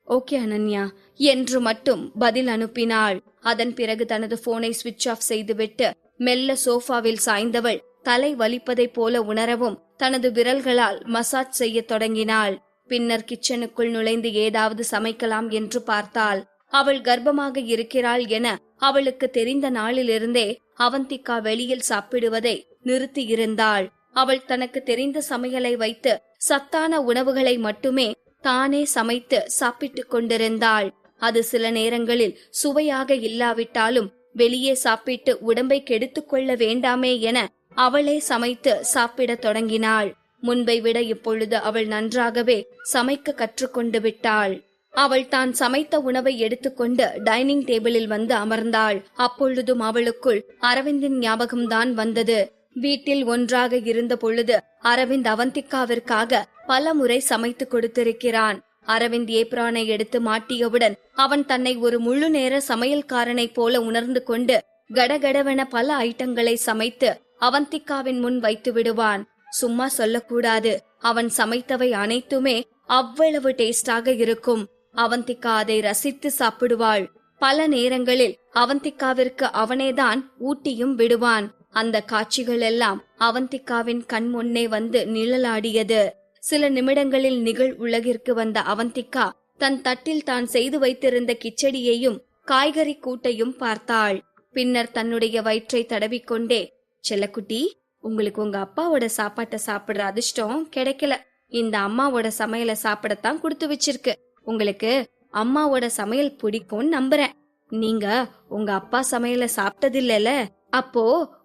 ஓகே அனன்யா என்று மட்டும் பதில் அனுப்பினாள். அதன் பிறகு தனது போனை ஸ்விட்ச் ஆஃப் செய்துவிட்டு மெல்ல சோஃபாவில் சாய்ந்தவள் தலை வலிப்பதை போல உணரவும் தனது விரல்களால் மசாஜ் செய்ய தொடங்கினாள். பின்னர் கிச்சனுக்குள் நுழைந்து ஏதாவது சமைக்கலாம் என்று பார்த்தாள். அவள் கர்ப்பமாக இருக்கிறாள் என அவளுக்கு தெரிந்த நாளிலிருந்தே அவந்திகா வெளியில் சாப்பிடுவதை நிறுத்தி இருந்தாள். அவள் தனக்கு தெரிந்த சமையலை வைத்து சத்தான உணவுகளை மட்டுமே தானே சமைத்து சாப்பிட்டுக் கொண்டிருந்தாள். அது சில நேரங்களில் சுவையாக இல்லாவிட்டாலும் வெளியே சாப்பிட்டு உடம்பை கெடுத்துக் கொள்ள வேண்டாமே என அவளே சமைத்து சாப்பிட தொடங்கினாள். முன்பை விட இப்பொழுது அவள் நன்றாகவே சமைக்க கற்றுக்கொண்டு விட்டாள். அவள் தான் சமைத்த உணவை எடுத்துக்கொண்டு டைனிங் டேபிளில் வந்து அமர்ந்தாள். அப்பொழுதும் அவளுக்குள் அரவிந்தின் ஞாபகம்தான் வந்தது. வீட்டில் ஒன்றாக இருந்த பொழுது அரவிந்த் அவந்திகாவிற்காக பல முறை சமைத்து கொடுத்திருக்கிறான். அரவிந்த் ஏப்ரானை எடுத்து மாட்டியவுடன் அவன் தன்னை ஒரு முழு நேர சமையல்காரனை போல உணர்ந்து கொண்டு கடகடவென பல ஐட்டங்களை சமைத்து அவந்திகாவின் முன் வைத்து விடுவான். சும்மா சொல்லக்கூடாது, அவன் சமைத்தவை அனைத்துமே அவ்வளவு டேஸ்டாக இருக்கும். அவந்திகா அதை ரசித்து சாப்பிடுவாள். பல நேரங்களில் அவந்திகாவிற்கு அவனேதான் ஊட்டியும் விடுவான். அந்த காட்சிகள் எல்லாம் அவந்திகாவின் கண் முன்னே வந்து நிழலாடியது. சில நிமிடங்களில் நிகழ் உலகிற்கு வந்த அவந்திகா தன் தட்டில் தான் செய்து வைத்திருந்த கிச்சடியையும் காய்கறி கூட்டையும் பார்த்தாள். பின்னர் தன்னுடைய வயிற்றை தடவிக்கொண்டே, செல்லக்குட்டி, உங்களுக்கு உங்க அப்பாவோட சாப்பாட்டை சாப்பிடுற அதிர்ஷ்டம் கிடைக்கல. இந்த அம்மாவோட சமையல சாப்பிடத்தான் கொடுத்து வச்சிருக்கு. உங்களுக்கு அம்மாவோட சமையல் பிடிக்கும்னு நம்புறேன். நீங்க உங்க அப்பா சமையல சாப்பிட்டதில்ல, அப்போ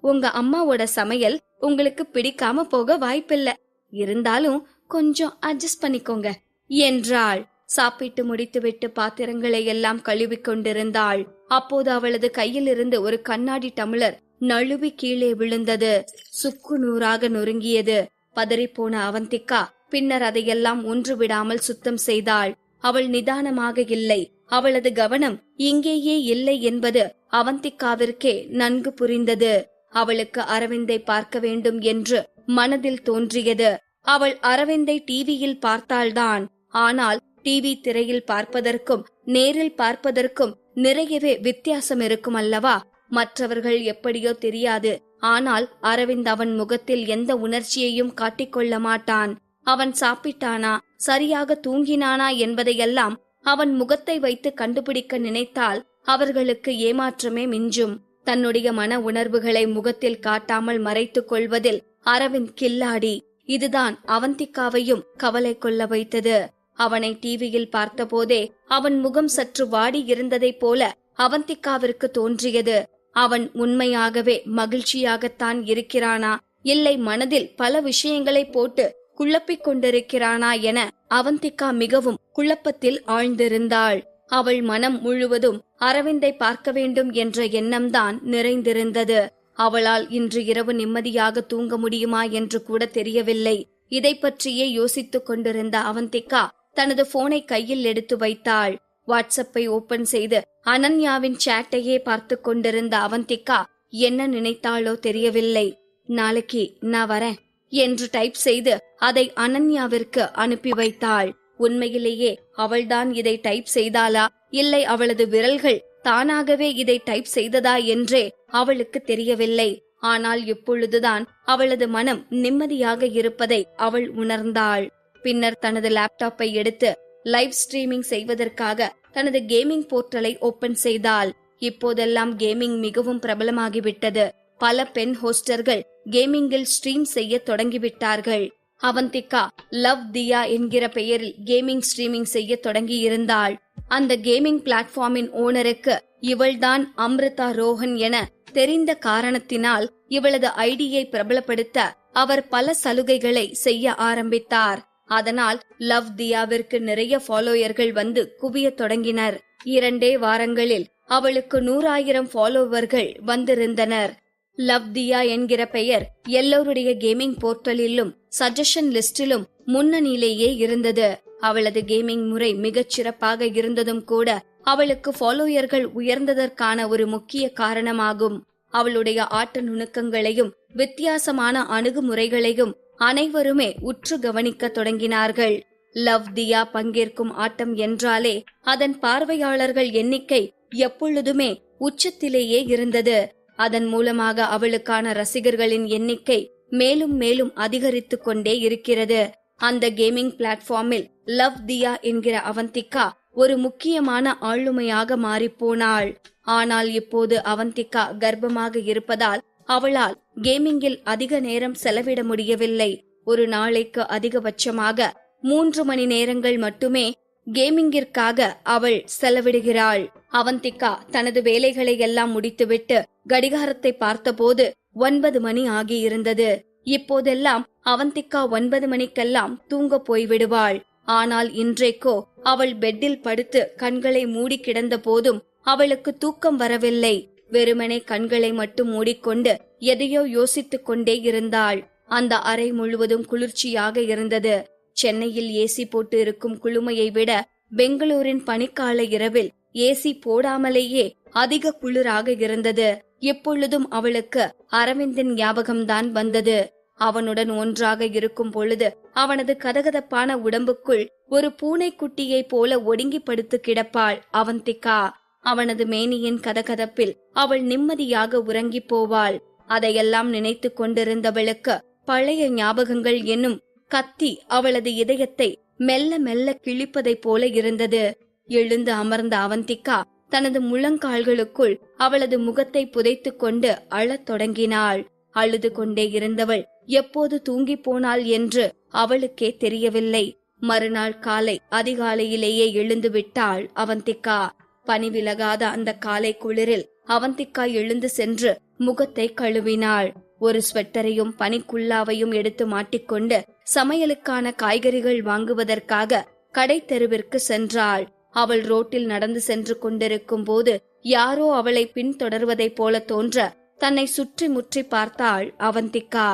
உங்க அம்மாவோட சமையல் உங்களுக்கு பிடிக்காம போக வாய்ப்பில்ல. இருந்தாலும் கொஞ்சம் அட்ஜஸ்ட் பண்ணிக்கோங்க என்றாள். சாப்பிட்டு முடித்துவிட்டு பாத்திரங்களை எல்லாம் கழுவி கொண்டிருந்தாள். அப்போது அவளது கையில் இருந்து ஒரு கண்ணாடி டம்ளர் நழுவி கீழே விழுந்தது. சுக்கு நூறாக நொறுங்கியது. பதறிப்போன அவந்திகா பின்னர் அதையெல்லாம் ஒன்று விடாமல் சுத்தம் செய்தாள். அவள் நிதானமாக இல்லை. அவளது கவனம் இங்கேயே இல்லை என்பது அவந்திகாவிற்கே நன்கு புரிந்தது. அவளுக்கு அரவிந்தை பார்க்க வேண்டும் என்று மனதில் தோன்றியது. அவள் அரவிந்தை டிவியில் பார்த்தால்தான். ஆனால் டிவி திரையில் பார்ப்பதற்கும் நேரில் பார்ப்பதற்கும் நிறையவே வித்தியாசம் இருக்கும் அல்லவா? மற்றவர்கள் எப்படியோ தெரியாது, ஆனால் அரவிந்த் அவன் முகத்தில் எந்த உணர்ச்சியையும் காட்டிக்கொள்ள மாட்டான். அவன் சாப்பிட்டானா, சரியாக தூங்கினானா என்பதையெல்லாம் அவன் முகத்தை வைத்து கண்டுபிடிக்க நினைத்தால் அவர்களுக்கு ஏமாற்றமே மிஞ்சும். தன்னுடைய மன உணர்வுகளை முகத்தில் காட்டாமல் மறைத்துக் கொள்வதில் அரவிந்த் கில்லாடி. இதுதான் அவந்திகாவையும் கவலை கொள்ள வைத்தது. அவனை டிவியில் பார்த்தபோதே அவன் முகம் சற்று வாடி இருந்ததைப் போல அவந்திகாவிற்கு தோன்றியது. அவன் உண்மையாகவே மகிழ்ச்சியாகத்தான் இருக்கிறானா, இல்லை மனதில் பல விஷயங்களை போட்டு குழப்பிக் கொண்டிருக்கிறானா என அவந்திகா மிகவும் குழப்பத்தில் ஆழ்ந்திருந்தாள். அவள் மனம் முழுவதும் அரவிந்தை பார்க்க வேண்டும் என்ற எண்ணம்தான் நிறைந்திருந்தது. அவளால் இன்று இரவு நிம்மதியாக தூங்க முடியுமா என்று கூட தெரியவில்லை. இதை பற்றியே யோசித்துக் கொண்டிருந்த அவந்திகா தனது போனை கையில் எடுத்து வைத்தாள். வாட்ஸ்அப்பை ஓபன் செய்து அனன்யாவின் சாட்டையே பார்த்து கொண்டிருந்த அவந்திகா என்ன நினைத்தாளோ தெரியவில்லை. நாளைக்கு நான் வரேன் என்று டைப் செய்து அதை அனன்யாவிற்கு அனுப்பி வைத்தாள். உண்மையிலேயே அவள்தான் இதை டைப் செய்தாளா, இல்லை அவளது விரல்கள் தானாகவே இதை டைப் செய்ததா என்றே அவளுக்கு தெரியவில்லை. ஆனால் இப்பொழுதுதான் அவளது மனம் நிம்மதியாக இருப்பதை அவள் உணர்ந்தாள். பின்னர் தனது லேப்டாப்பை எடுத்து லைவ் ஸ்ட்ரீமிங் செய்வதற்காக தனது கேமிங் போர்ட்டலை ஓபன் செய்தாள். இப்போதெல்லாம் கேமிங் மிகவும் பிரபலமாகிவிட்டது. பல பெண் ஹோஸ்டர்கள் கேமிங்கில் ஸ்ட்ரீம் செய்ய தொடங்கிவிட்டார்கள். அவந்திகா லவ் தியா என்கிற பெயரில் கேமிங் ஸ்ட்ரீமிங் செய்ய தொடங்கி இருந்தாள். அந்த கேமிங் பிளாட்ஃபார்மின் ஓனருக்கு இவள்தான் அம்ரிதா ரோஹன் என தெரிந்த காரணத்தினால் இவளது ஐடியை பிரபலப்படுத்த அவர் பல சலுகைகளை செய்ய ஆரம்பித்தார். அதனால் லவ் தியாவிற்கு நிறைய ஃபாலோயர்கள் வந்து குவிய தொடங்கினர். 2 வாரங்களில் அவளுக்கு 100,000 ஃபாலோவர்கள் வந்திருந்தனர். லவ் தியா என்கிற பெயர் எல்லோருடைய கேமிங் போர்ட்டலிலும் சஜஷன் லிஸ்டிலும் முன்னணியிலேயே இருந்தது. அவளது கேமிங் முறை மிகச் சிறப்பாக இருந்ததும் கூட அவளுக்கு ஃபாலோயர்கள் உயர்ந்ததற்கான ஒரு முக்கிய காரணமாகும். அவளுடைய ஆட்ட நுணுக்கங்களையும் வித்தியாசமான அணுகுமுறைகளையும் அனைவருமே உற்று கவனிக்க தொடங்கினார்கள். லவ் தியா பங்கேற்கும் ஆட்டம் என்றாலே அதன் பார்வையாளர்கள் எண்ணிக்கை எப்பொழுதுமே உச்சத்திலேயே இருந்தது. அதன் மூலமாக அவளுக்கான ரசிகர்களின் எண்ணிக்கை மேலும் மேலும் அதிகரித்து கொண்டே இருக்கிறது. அந்த கேமிங் பிளாட்ஃபார்மில் லவ் தியா என்கிற அவந்திகா ஒரு முக்கியமான ஆளுமையாக மாறிப்போனாள். ஆனால் இப்போது அவந்திகா கர்ப்பமாக இருப்பதால் அவளால் கேமிங்கில் அதிக நேரம் செலவிட முடியவில்லை. ஒரு நாளைக்கு அதிகபட்சமாக 3 மணி நேரங்கள் மட்டுமே கேமிங்கிற்காக அவள் செலவிடுகிறாள். அவந்திகா தனது வேலைகளை எல்லாம் முடித்துவிட்டு கடிகாரத்தை பார்த்தபோது 9 மணி ஆகியிருந்தது. இப்போதெல்லாம் அவந்திகா 9 மணிக்கெல்லாம் தூங்க போய்விடுவாள். ஆனால் இன்றைக்கோ அவள் பெட்டில் படுத்து கண்களை மூடி கிடந்த போதும் அவளுக்கு தூக்கம் வரவில்லை. வெறுமனே கண்களை மட்டும் மூடிக்கொண்டு எதையோ யோசித்துக் கொண்டே இருந்தாள். அந்த அறை முழுவதும் குளிர்ச்சியாக இருந்தது. சென்னையில் ஏசி போட்டு இருக்கும் குளுமையை விட பெங்களூரின் பனிக்கால இரவில் ஏசி போடாமலேயே அதிக குளிராக இருந்தது. எப்பொழுதும் அவளுக்கு அரவிந்தின் ஞாபகம்தான் வந்தது. அவனுடன் ஒன்றாக இருக்கும் பொழுது அவனது கதகதப்பான உடம்புக்குள் ஒரு பூனைக்குட்டியை போல ஒடுங்கி படுத்து கிடப்பாள் அவந்திகா. அவனது மேனியின் கதகதப்பில் அவள் நிம்மதியாக உறங்கி போவாள். அதையெல்லாம் நினைத்து கொண்டிருந்தவளுக்கு பழைய ஞாபகங்கள் என்னும் கத்தி அவளது இதயத்தை மெல்ல மெல்ல கிழிப்பதைப் போல இருந்தது. எழுந்து அமர்ந்த அவந்திகா தனது முழங்கால்களுக்குள் அவளது முகத்தை புதைத்து கொண்டு அழத் தொடங்கினாள். அழுது கொண்டே இருந்தவள் எப்போது தூங்கி போனாள் என்று அவளுக்கே தெரியவில்லை. மறுநாள் காலை அதிகாலையிலேயே எழுந்து விட்டாள் அவந்திகா. பனி விலகாத அந்த காலை குளிரில் அவந்திகா எழுந்து சென்று முகத்தை கழுவினாள். ஒரு ஸ்வெட்டரையும் பனிக்குள்ளாவையும் எடுத்து மாட்டிக்கொண்டு சமையலுக்கான காய்கறிகள் வாங்குவதற்காக கடை தெருவிற்கு சென்றாள். அவள் ரோட்டில் நடந்து சென்று கொண்டிருக்கும் போது யாரோ அவளை பின்தொடர்வதைப் போல தோன்ற தன்னை சுற்றி முற்றி பார்த்தாள் அவந்திகா.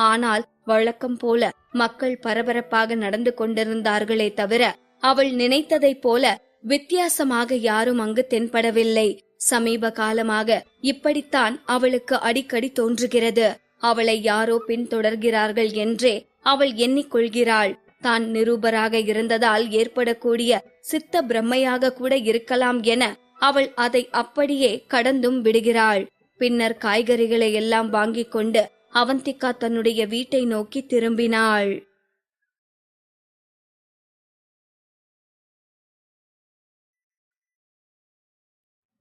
ஆனால் வழக்கம் போல மக்கள் பரபரப்பாக நடந்து கொண்டிருந்தார்களே தவிர அவள் நினைத்ததைப் போல வித்தியாசமாக யாரும் அங்கு தென்படவில்லை. சமீப காலமாக இப்படித்தான் அவளுக்கு அடிக்கடி தோன்றுகிறது. அவளை யாரோ பின்தொடர்கிறார்கள் என்றே அவள் எண்ணிக்கொள்கிறாள். தான் நிருபராக இருந்ததால் ஏற்படக்கூடிய சித்த பிரம்மையாக கூட இருக்கலாம் என அவள் அதை அப்படியே கடந்தும் விடுகிறாள். பின்னர் காய்கறிகளை எல்லாம் வாங்கிக் கொண்டு அவந்திகா தன்னுடைய வீட்டை நோக்கி திரும்பினாள்.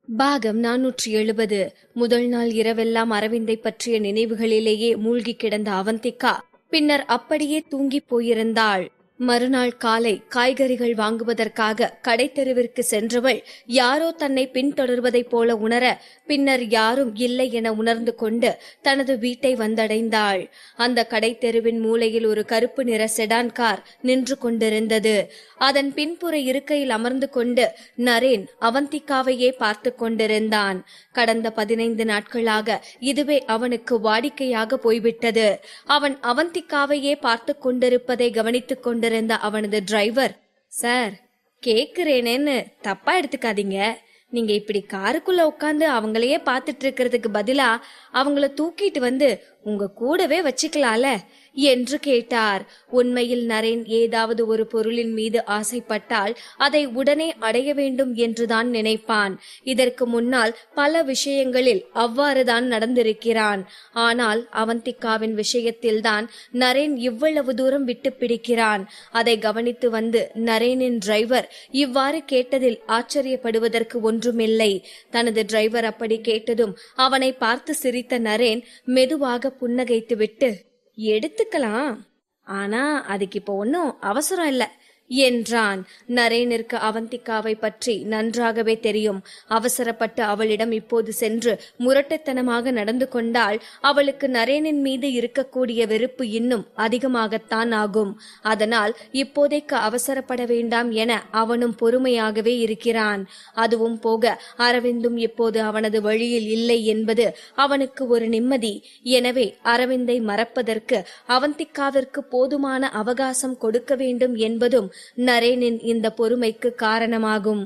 பாகம் 470. முதல் நாள் இரவெல்லாம் அரவிந்தை பற்றிய நினைவுகளிலேயே மூழ்கி கிடந்த அவந்திகா பின்னர் அப்படியே தூங்கி போயிருந்தாள். மறுநாள் காலை காய்கறிகள் வாங்குவதற்காக கடை தெருவிற்கு சென்றவள் யாரோ தன்னை பின்தொடர்வதைப் போல உணர பின்னர் யாரும் இல்லை என உணர்ந்து கொண்டு தனது வீட்டை வந்தடைந்தாள். அந்த கடை தெருவின் மூலையில் ஒரு கருப்பு நிற செடான் கார் நின்று கொண்டிருந்தது. அதன் பின்புற இருக்கையில் அமர்ந்து கொண்டு நரேன் அவந்திகாவையே பார்த்து கொண்டிருந்தான். கடந்த 15 நாட்களாக இதுவே அவனுக்கு வாடிக்கையாக போய்விட்டது. அவன் அவந்திகாவையே பார்த்து கொண்டிருப்பதை கவனித்துக் கொண்டிருந்த அவனது டிரைவர், சார் கேக்குறேனேன்னு தப்பா எடுத்துக்காதீங்க. நீங்க இப்படி காருக்குள்ள உட்கார்ந்து அவங்களையே பார்த்துட்டு இருக்கிறதுக்கு பதிலா அவங்கள தூக்கிட்டு வந்து உங்க கூடவே வச்சுக்கலால என்று கேட்டார். உண்மையில் நரேன் ஏதாவது ஒரு பொருளின் மீது ஆசைப்பட்டால் அதை உடனே அடைய வேண்டும் என்றுதான் நினைப்பான். இதற்கு முன்னால் பல விஷயங்களில் அவ்வாறுதான் நடந்திருக்கிறான். ஆனால் அவந்திகாவின் விஷயத்தில்தான் நரேன் இவ்வளவு தூரம் விட்டு பிடிக்கிறான். அதை கவனித்து வந்து நரேனின் டிரைவர் இவ்வாறு கேட்டதில் ஆச்சரியப்படுவதற்கு ஒன்றுமில்லை. தனது டிரைவர் அப்படி கேட்டதும் அவனை பார்த்து சிரித்த நரேன் மெதுவாக புன்னகைத்துவிட்டு, எடுத்துக்கலாம், ஆனா அதுக்கு இப்போ ஒன்னும் அவசரம் இல்ல என்றான். நரேனிற்கு அவந்திகாவை பற்றி நன்றாகவே தெரியும். அவசரப்பட்டு அவளிடம் இப்போது சென்று முரட்டுத்தனமாக நடந்து கொண்டால் அவளுக்கு நரேனின் மீது இருக்கக்கூடிய வெறுப்பு இன்னும் அதிகமாகத்தான் ஆகும். அதனால் இப்போதைக்கு அவசரப்பட வேண்டாம் என அவனும் பொறுமையாகவே இருக்கிறான். அதுவும் போக அரவிந்தும் இப்போது அவனது வழியில் இல்லை என்பது அவனுக்கு ஒரு நிம்மதி. எனவே அரவிந்தை மறப்பதற்கு அவந்திகாவிற்கு போதுமான அவகாசம் கொடுக்க வேண்டும் என்பதும் நரேனின் இந்த பொறுமைக்கு காரணமாகும்.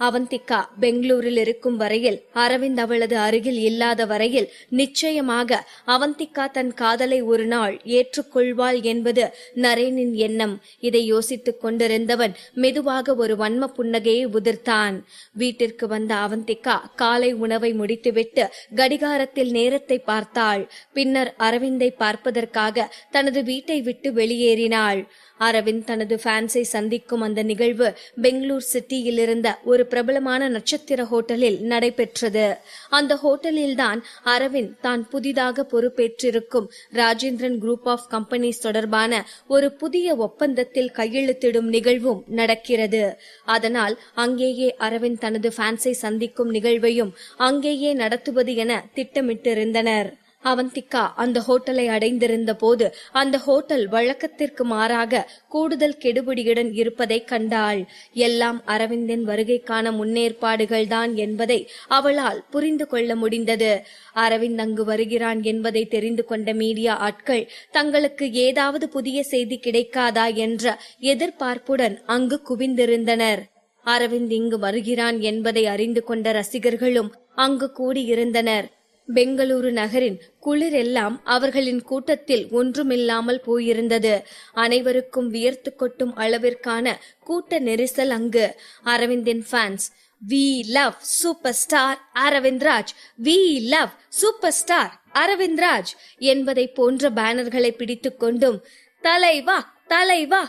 அவந்திகா பெங்களூரில் இருக்கும் வரையில், அரவிந்த் அவளது அருகில் இல்லாத வரையில் நிச்சயமாக அவந்திகா தன் காதலை ஒரு நாள் ஏற்றுக்கொள்வாள் என்பது நரேனின் எண்ணம். இதை யோசித்துக் கொண்டிருந்தவன் மெதுவாக ஒரு வன்ம புன்னகையை உதிர்த்தான். வீட்டிற்கு வந்த அவந்திகா காலை உணவை முடித்துவிட்டு கடிகாரத்தில் நேரத்தை பார்த்தாள். பின்னர் அரவிந்தை பார்ப்பதற்காக தனது வீட்டை விட்டு வெளியேறினாள். அரவிந்த் தனது ஃபேன்ஸை சந்திக்கும் அந்த நிகழ்வு பெங்களூர் சிட்டியில் இருந்த ஒரு பிரபலமான நட்சத்திர ஹோட்டலில் நடைபெற்றது. அந்த ஹோட்டலில்தான் அரவிந்த் தான் புதிதாக பொறுப்பேற்றிருக்கும் ராஜேந்திரன் குரூப் ஆஃப் கம்பெனிஸ் தொடர்பான ஒரு புதிய ஒப்பந்தத்தில் கையெழுத்திடும் நிகழ்வும் நடக்கிறது. அதனால் அங்கேயே அரவிந்த் தனது ஃபேன்ஸை சந்திக்கும் நிகழ்வையும் அங்கேயே நடத்துவது என திட்டமிட்டிருந்தனர். அவந்திகா அந்த ஹோட்டலை அடைந்திருந்த போது அந்த ஹோட்டல் வழக்கத்திற்கு மாறாக கூடுதல் கெடுபிடியுடன் இருப்பதை கண்டாள். எல்லாம் அரவிந்தின் வருகைக்கான முன்னேற்பாடுகள் தான் என்பதை அவளால் புரிந்து கொள்ள முடிந்தது. அரவிந்த் அங்கு வருகிறான் என்பதை தெரிந்து கொண்ட மீடியா ஆட்கள் தங்களுக்கு ஏதாவது புதிய செய்தி கிடைக்காதா என்ற எதிர்பார்ப்புடன் அங்கு குவிந்திருந்தனர். அரவிந்த் இங்கு வருகிறான் என்பதை அறிந்து கொண்ட ரசிகர்களும் அங்கு கூடியிருந்தனர். பெங்களூரு நகரின் குளிர் எல்லாம் அவர்களின் கூட்டத்தில் ஒன்றுமில்லாமல் போயிருந்தது. அனைவருக்கும் வியர்த்து கொட்டும் அளவிற்கான கூட்ட நெரிசல் அங்கு. அரவிந்தின் fans "We love superstar Aravind Raj, We love superstar Aravind Raj" என்பதை போன்ற பேனர்களை பிடித்துக் கொண்டும் "தலைவா தலைவா"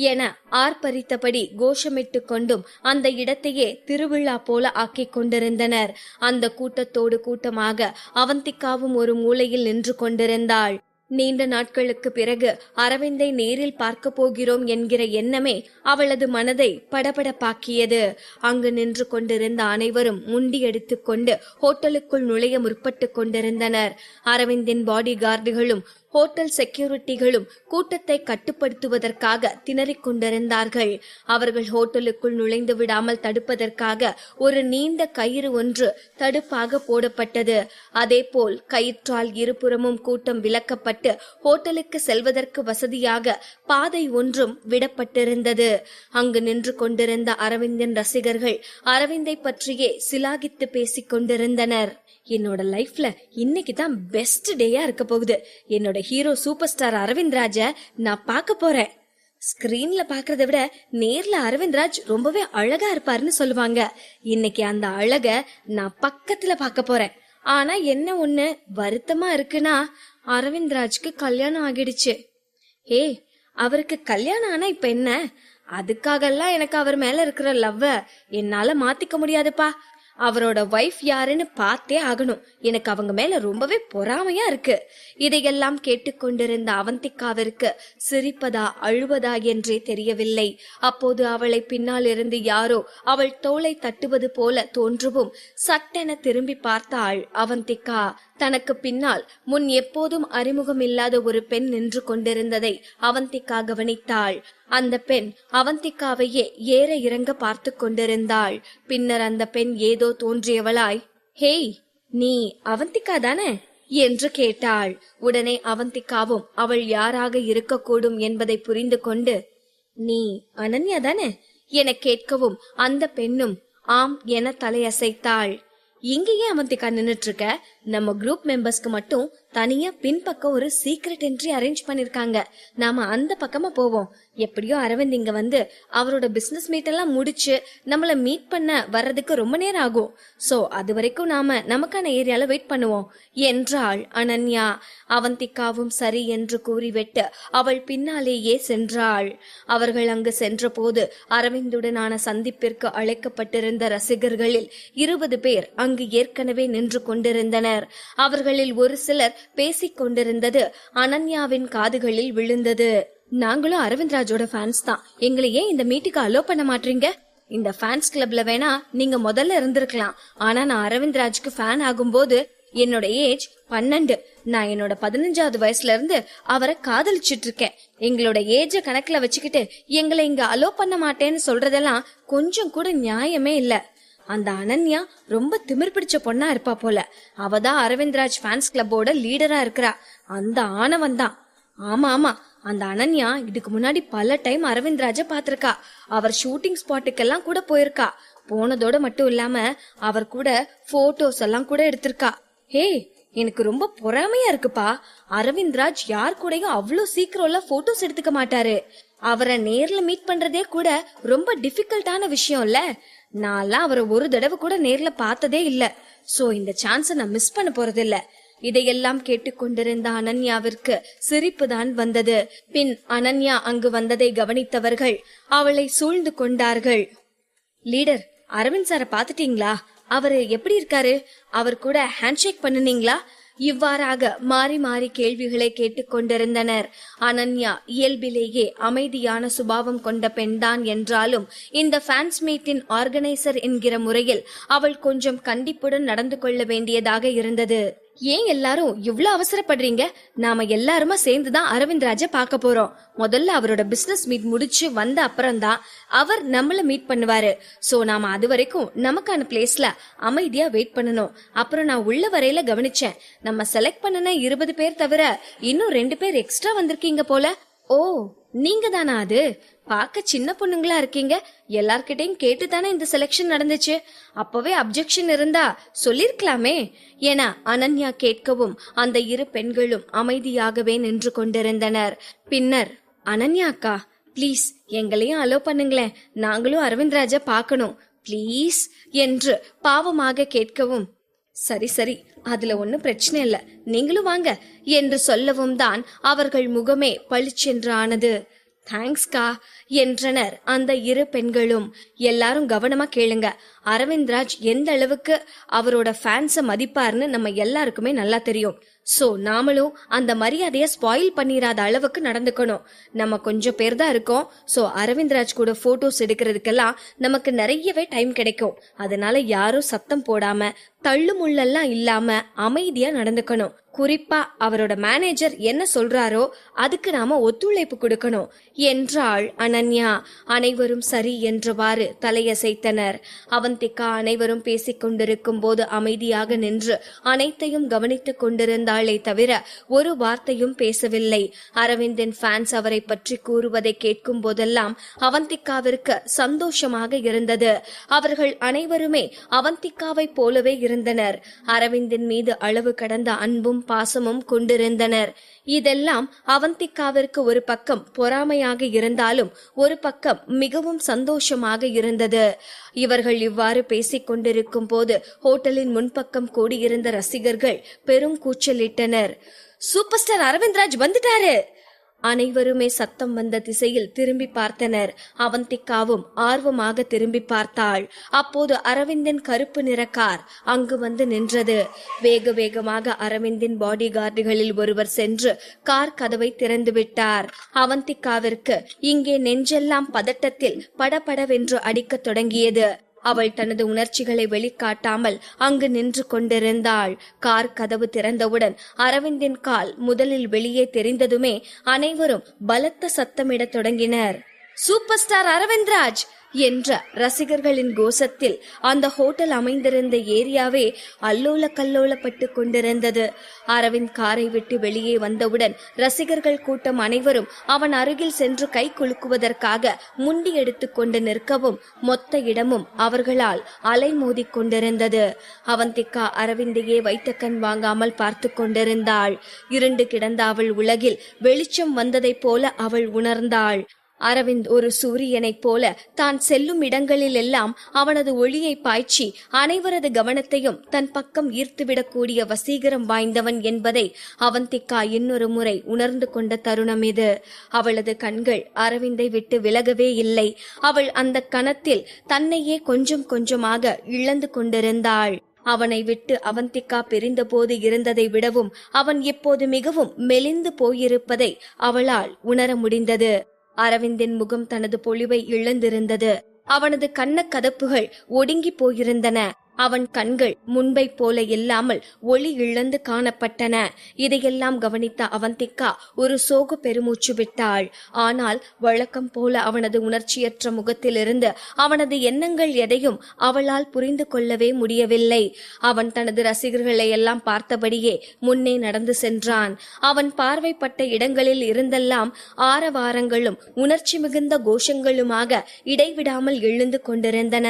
என ஆர்ப்பரித்தபடி கோஷமிட்டு கொண்டும் அந்த இடத்தையே திருவிழா போல ஆக்கிக் கொண்டிருந்தனர். அந்த கூட்டத்தோடு கூட்டமாக அவந்திகாவும் ஒரு மூலையில் நின்று கொண்டிருந்தாள். நீண்ட நாட்களுக்கு பிறகு அரவிந்தை நேரில் பார்க்க போகிறோம் என்கிற எண்ணமே அவளது மனதை படபடப்பாக்கியது. அங்கு நின்று கொண்டிருந்த அனைவரும் முண்டியடித்துக் கொண்டு ஹோட்டலுக்குள் நுழைய முற்பட்டு கொண்டிருந்தனர். அரவிந்தின் பாடி கார்டுகளும் ஹோட்டல் செக்யூரிட்டிகளும் கூட்டத்தை கட்டுப்படுத்துவதற்காக திணறிக் கொண்டிருந்தார்கள். அவர்கள் ஹோட்டலுக்குள் நுழைந்து விடாமல் தடுப்பதற்காக ஒரு நீண்ட கயிறு ஒன்று தடுப்பாக போடப்பட்டது. அதேபோல் கயிற்றால் இருபுறமும் கூட்டம் விலக்கப்பட்டு ஹோட்டலுக்கு செல்வதற்கு வசதியாக பாதை ஒன்றும் விடப்பட்டிருந்தது. அங்கு நின்று கொண்டிருந்த அரவிந்தின் ரசிகர்கள் அரவிந்தை பற்றியே சிலாகித்து பேசிக் கொண்டிருந்தனர். என்னோட லைஃப்ல இன்னைக்கு தான் பெஸ்ட் டேயா இருக்க போகுது. என்னோட ஹீரோ சூப்பர் ஸ்டார் அரவிந்த் ராஜ நான் பார்க்க போறேன். ஸ்கிரீன்ல பாக்குறத விட நேர்ல அரவிந்த் ராஜ் ரொம்பவே அழகா இருப்பாருன்னு சொல்லுவாங்க. இன்னைக்கு அந்த அழக நான் பக்கத்துல பார்க்க போறேன். ஆனா என்ன ஒண்ணு வருத்தமா இருக்குன்னா, அரவிந்த் ராஜ்க்கு கல்யாணம் ஆகிடுச்சு. அவருக்கு கல்யாணம் ஆனா இப்ப என்ன? அதுக்காகலாம் எனக்கு அவர் மேல இருக்கிற லவ்வ என்னால மாத்திக்க முடியாதுப்பா. அவரோட வைஃப் யாருன்னு பார்த்தே ஆகணும். எனக்கு அவங்க மேல ரொம்பவே பொறாமையா இருக்கு. இதையெல்லாம் கேட்டுக்கொண்டிருந்த அவந்திகாவிற்கு சிரிப்பதா அழுவதா என்றே தெரியவில்லை. அப்போது அவளை பின்னால் இருந்து யாரோ அவள் தோளை தட்டுவது போல தோன்றவும் சட்டென திரும்பி பார்த்தாள் அவந்திகா. தனக்கு பின்னால் முன் எப்போதும் அறிமுகம் இல்லாத ஒரு பெண் நின்று கொண்டிருந்ததை அவந்திகா கவனித்தாள். அந்த பெண் அவந்திகாவையே ஏற இறங்க பார்த்து கொண்டிருந்தாள். பின்னர் அந்த பெண் ஏதோ தோன்றியவளாய், "ஹேய், நீ அவந்திகா தானே?" என்று கேட்டாள். உடனே அவந்திகாவும் அவள் யாராக இருக்கக்கூடும் என்பதை புரிந்து கொண்டு, "நீ அனன்யா தானே?" என கேட்கவும் அந்த பெண்ணும் ஆம் என தலையசைத்தாள். "இங்கேயே அவந்திகா நின்னுட்டு இருக்க? நம்ம குரூப் மெம்பர்ஸ்க்கு மட்டும் தனியா பின்பக்கம் ஒரு சீக்ரெட் என்ட்ரி அரேஞ்ச் பண்ணிருக்காங்க. நாம அந்த பக்கமா போவோம். எப்படியோ அரவிந்த் இங்க வந்து அவரோட பிசினஸ் மீட் எல்லாம் முடிச்சு நம்மள மீட் பண்ண வர்றதுக்கு ரொம்ப நேரம் ஆகும். சோ அது வரைக்கும் நாம நமக்கான ஏரியால வெயிட் பண்ணுவோம் என்றாள் அனன்யா. அவந்திகாவும் சரி என்று கூறிவிட்டு அவள் பின்னாலேயே சென்றாள். அவர்கள் அங்கு சென்ற போது அரவிந்துடனான சந்திப்பிற்கு அழைக்கப்பட்டிருந்த ரசிகர்களில் 20 பேர் அங்கு ஏற்கனவே நின்று கொண்டிருந்தனர். அவர்களில் ஒரு சிலர் பேசிக் கொண்டிருந்தது அனன்யாவின் காதுகளில் விழுந்தது. நாங்களும் அரவிந்த் ராஜோட ஃபேன்ஸ் தான். எங்களை ஏன் இந்த மீட்டுக்கு அலோ பண்ண மாட்டீங்க? இந்த ஃபேன்ஸ் கிளப்ல வேணா நீங்க முதல்ல இருந்திருக்கலாம். ஆனா நான் அரவிந்த் ராஜ்க்கு ஃபேன் ஆகும்போது என்னோட ஏஜ் 12. நான் என்னோட 15வது வயசுல இருந்து அவரை காதலிச்சிட்டு இருக்கேன். எங்களோட ஏஜ கணக்குல வச்சுக்கிட்டு எங்களை இங்க அலோ பண்ண மாட்டேன்னு சொல்றதெல்லாம் கொஞ்சம் கூட நியாயமே இல்ல. அந்த அனன்யா ரொம்ப திமிர் பிடிச்ச பொண்ணா இருப்பா போல. அவதான் அரவிந்த் ராஜ் ஃபேன்ஸ் கிளப்போட லீடரா இருக்கிறா. அந்த ஆணவன் தான். ஆமா, அந்த அனன்யா இதுக்கு முன்னாடி பல டைம் அரவிந்த் ராஜ பாத்திருக்கா. அவர் ஷூட்டிங் ஸ்பாட்டுக்கெல்லாம் கூட போயிருக்கா. போனதோட மட்டும் இல்லாம அவர் கூட போட்டோஸ் எல்லாம் கூட எடுத்திருக்கா. ஹே, எனக்கு ரொம்ப பொறாமையா இருக்குப்பா. அரவிந்த் ராஜ் யார் கூடயும் அவ்வளவு சீக்கிரம்ல போட்டோஸ் எடுத்துக்க மாட்டாரு. அவரை நேர்ல மீட் பண்றதே கூட ரொம்ப டிஃபிகல்ட்டான விஷயம் இல்ல. நான்லாம் அவரை ஒரு தடவை கூட நேர்ல பார்த்ததே இல்ல. சோ இந்த சான்ஸ நான் மிஸ் பண்ண போறது இல்ல. இதையெல்லாம் கேட்டுக்கொண்டிருந்த அனன்யாவிற்கு சிரிப்புதான் வந்தது. பின் அனன்யா அங்கு வந்ததை கவனித்தவர்கள் அவளை சூழ்ந்து கொண்டார்கள். லீடர், அரவிந்த் சார பாத்துட்டீங்களா? அவரு எப்படி இருக்காரு? அவர் கூட ஹேண்ட்ஷேக் பண்ணுனீங்களா? இவ்வாறாக மாறி மாறி கேள்விகளை கேட்டுக்கொண்டிருந்தனர். அனன்யா இயல்பிலேயே அமைதியான சுபாவம் கொண்ட பெண்தான் என்றாலும் இந்த ஃபேன்ஸ் மீட்டின் ஆர்கனைசர் என்கிற முறையில் அவள் கொஞ்சம் கண்டிப்புடன் நடந்து கொள்ள வேண்டியதாக இருந்தது. ஏன் எல்லாரும் இவ்ளோ அவசரப்படுறீங்க? நாம எல்லாருமா சேர்ந்துதான் அரவிந்த் ராஜ பாக்க போறோம். முதல்ல அவரோட பிசினஸ் மீட் முடிச்சு வந்த அப்புறம் தான் அவர் நம்மள மீட் பண்ணுவாரு. சோ நாம அது வரைக்கும் நமக்கான பிளேஸ்ல அமைதியா வெயிட் பண்ணணும். அப்புறம் நான் உள்ள வரையில கவனிச்சேன், நம்ம செலக்ட் பண்ணன 20 பேர் தவிர இன்னும் 2 பேர் எக்ஸ்ட்ரா வந்திருக்கீங்க போல. ஓ, நீங்க தானா? அது பாக்க சின்ன பொண்ணுங்களா இருக்கீங்க. எல்லார்கிட்டையும் கேட்டுதானே இந்த செலக்ஷன் நடந்துச்சு. அப்பவே அப்செக்ஷன் இருந்தா சொல்லிருக்கலாமே என அனன்யா கேட்கவும் அந்த 2 பெண்களும் அமைதியாகவே நின்று கொண்டிருந்தனர். பின்னர், அனன்யா அக்கா, பிளீஸ் எங்களையும் அலோ பண்ணுங்களேன். நாங்களும் அரவிந்த் ராஜா பாக்கணும் பிளீஸ் என்று பாவமாக கேட்கவும், சரி அதுல ஒன்னும் பிரச்சனை இல்ல, நீங்களும் வாங்க என்று சொல்லவும் தான் அவர்கள் முகமே பளிச்சென்று ஆனது. தேங்க்ஸ்கா என்றனர் அந்த 2 பெண்களும். எல்லாரும் கவனமா கேளுங்க. அரவிந்த் ராஜ் எந்த அளவுக்கு அவரோட ஃபேன்ஸ மதிப்பார்னு நம்ம எல்லாருக்குமே நல்லா தெரியும். சோ நாமளும் அந்த மரியாதைய ஸ்பாயில் பண்ணிராத அளவுக்கு நடந்துக்கணும். நம்ம கொஞ்சம் பேர் தான் இருக்கோம். சோ அரவிந்த் ராஜ் கூட போட்டோஸ் எடுக்கிறதுக்கெல்லாம் நமக்கு நிறையவே டைம் கிடைக்கும். அதனால யாரும் சத்தம் போடாம தள்ளு முள்ளெல்லாம் இல்லாம அமைதியா நடந்துக்கணும். குறிப்பா அவரோட மேனேஜர் என்ன சொல்றாரோ அதுக்கு நாம ஒத்துழைப்பு கொடுக்கணும் என்றாள் அனன்யா. அனைவரும் சரி என்றவாறு தலையசைத்தனர். அவந்திகா அனைவரும் பேசிக் கொண்டிருக்கும் போது அமைதியாக நின்று அனைத்தையும் கவனித்துக் கொண்டிருந்தாளே தவிர ஒரு வார்த்தையும் பேசவில்லை. அரவிந்தின் ஃபேன்ஸ் அவரை பற்றி கூறுவதை கேட்கும் போதெல்லாம் அவந்திகாவிற்கு சந்தோஷமாக இருந்தது. அவர்கள் அனைவருமே அவந்திகாவை போலவே இருந்தனர். அரவிந்தின் மீது அளவு கடந்த அன்பும் பாசமும் கொண்டிருந்தனர். இதெல்லாம் அவந்திகாவிற்கு ஒரு பக்கம் பொறாமையாக இருந்தாலும் ஒரு பக்கம் மிகவும் சந்தோஷமாக இருந்தது. இவர்கள் இவ்வாறு பேசிக் கொண்டிருக்கும் போது ஹோட்டலின் முன்பக்கம் கூடியிருந்த ரசிகர்கள் பெரும் கூச்சலிட்டனர். சூப்பர் ஸ்டார் அரவிந்த் ராஜ் வந்துட்டாரு! அனைவருமே சத்தம் வந்த திசையில் திரும்பி பார்த்தனர். அவந்திகாவும் ஆர்வமாக திரும்பி பார்த்தாள். அப்போது அரவிந்தின் கருப்பு நிற கார் அங்கு வந்து நின்றது. வேக வேகமாக அரவிந்தின் பாடி கார்டுகளில் ஒருவர் சென்று கார் கதவை திறந்து விட்டார். அவந்திகாவிற்கு இங்கே நெஞ்செல்லாம் பதட்டத்தில் படபடவென்று அடிக்க தொடங்கியது. அவள் தனது உணர்ச்சிகளை வெளிக்காட்டாமல் அங்கு நின்று கொண்டிருந்தாள். கார் கதவு திறந்தவுடன் அரவிந்தின் கால் முதலில் வெளியே தெரிந்ததுமே அனைவரும் பலத்த சத்தமிடத் தொடங்கினர். Superstar Aravind Raj! என்ற ரசிகர்களின் கோஷத்தில் அந்த ஹோட்டல் அமைந்திருந்த ஏரியாவே அல்லோல கல்லோலப்பட்டு கொண்டிருந்தது. அரவிந்த் காரை விட்டு வெளியே வந்தவுடன் ரசிகர்கள் கூட்டம் அனைவரும் அவன் அருகில் சென்று கை குலுக்குவதற்காக முண்டி எடுத்துக் கொண்டு நிற்கவும் மொத்த இடமும் அவர்களால் அலைமோதி கொண்டிருந்தது. அவந்திகா அரவிந்தையே வைத்த கண் வாங்காமல் பார்த்து கொண்டிருந்தாள். இருண்டு கிடந்த அவள் உலகில் வெளிச்சம் வந்ததைப் போல அவள் உணர்ந்தாள். அரவிந்த் ஒரு சூரியனைப் போல தான் செல்லும் இடங்களில் எல்லாம் அவனது ஒளியை பாய்ச்சி அனைவரது கவனத்தையும் தன் பக்கம் ஈர்த்துவிடக்கூடிய வசீகரம் வாய்ந்தவன் என்பதை அவந்திகா இன்னொரு முறை உணர்ந்து கொண்ட தருணம் இது. அவளது கண்கள் அரவிந்தை விட்டு விலகவே இல்லை. அவள் அந்த கணத்தில் தன்னையே கொஞ்சம் கொஞ்சமாக இழந்து கொண்டிருந்தாள். அவனை விட்டு அவந்திகா பிரிந்த போது இருந்ததை விடவும் அவன் இப்போது மிகவும் மெலிந்து போயிருப்பதை அவளால் உணர முடிந்தது. அரவிந்தின் முகம் தனது பொலிவை இழந்திருந்தது. அவனது கண்ண கதப்புகள் ஒடுங்கி போயிருந்தன. அவன் கண்கள் முன்பை போல இல்லாமல் ஒளி இழந்து காணப்பட்டன. இதையெல்லாம் கவனித்த அவந்திகா ஒரு சோக பெருமூச்சு விட்டாள். ஆனால் வழக்கம் போல அவனது உணர்ச்சியற்ற முகத்திலிருந்து அவனது எண்ணங்கள் எதையும் அவளால் புரிந்து கொள்ளவே முடியவில்லை. அவன் தனது ரசிகர்களை எல்லாம் பார்த்தபடியே முன்னே நடந்து சென்றான். அவன் பார்வைப்பட்ட இடங்களில் இருந்தெல்லாம் ஆரவாரங்களும் உணர்ச்சி மிகுந்த கோஷங்களுமாக இடைவிடாமல் எழுந்து கொண்டிருந்தன.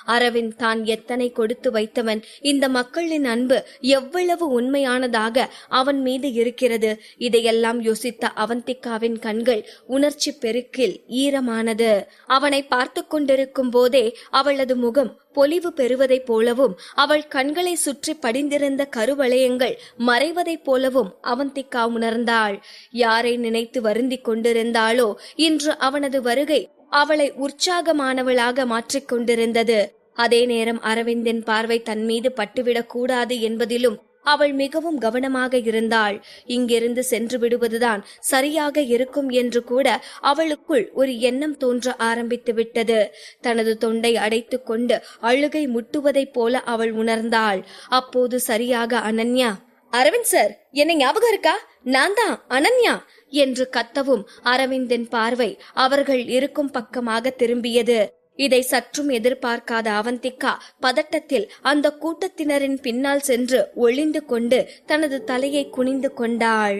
அரவிந்த் தான் எத்தனை கொடுத்து வைத்தவன், இந்த மக்களின் அன்பு எவ்வளவு உண்மையானதாக அவன் மீது இருக்கிறது. இதையெல்லாம் யோசித்த அவந்திகாவின் கண்கள் உணர்ச்சி பெருக்கில் ஈரமானது. அவனை பார்த்து கொண்டிருக்கும் போதே அவளது முகம் பொலிவு பெறுவதைப் போலவும் அவள் கண்களை சுற்றி படிந்திருந்த கருவளையங்கள் மறைவதைப் போலவும் அவந்திகா உணர்ந்தாள். யாரை நினைத்து வருந்திக் கொண்டிருந்தாளோ இன்று அவனது வருகை அவளை உற்சாகமானவளாக மாற்றிக் கொண்டிருந்தது. அதே நேரம் அரவிந்தின் பார்வை தன் மீது பட்டுவிடக் கூடாது என்பதிலும் அவள் மிகவும் கவனமாக இருந்தாள். இங்கிருந்து சென்று விடுவதுதான் சரியாக இருக்கும் என்று கூட அவளுக்குள் ஒரு எண்ணம் தோன்ற ஆரம்பித்து விட்டது. தனது தொண்டை அடைத்துக் கொண்டு அழுகை முட்டுவதைப் போல அவள் உணர்ந்தாள். அப்போது சரியாக அனன்யா, அரவிந்த் சார், என்னை ஞாபகம் இருக்கா? நான் தான் அனன்யா என்று கத்தவும் அரவிந்தின் பார்வை அவர்கள் இருக்கும் பக்கமாக திரும்பியது. இதை சற்றும் எதிர்பார்க்காத அவந்திகா பதட்டத்தில் அந்த கூட்டத்தினரின் பின்னால் சென்று ஒளிந்து கொண்டு தனது தலையை குனிந்து கொண்டாள்.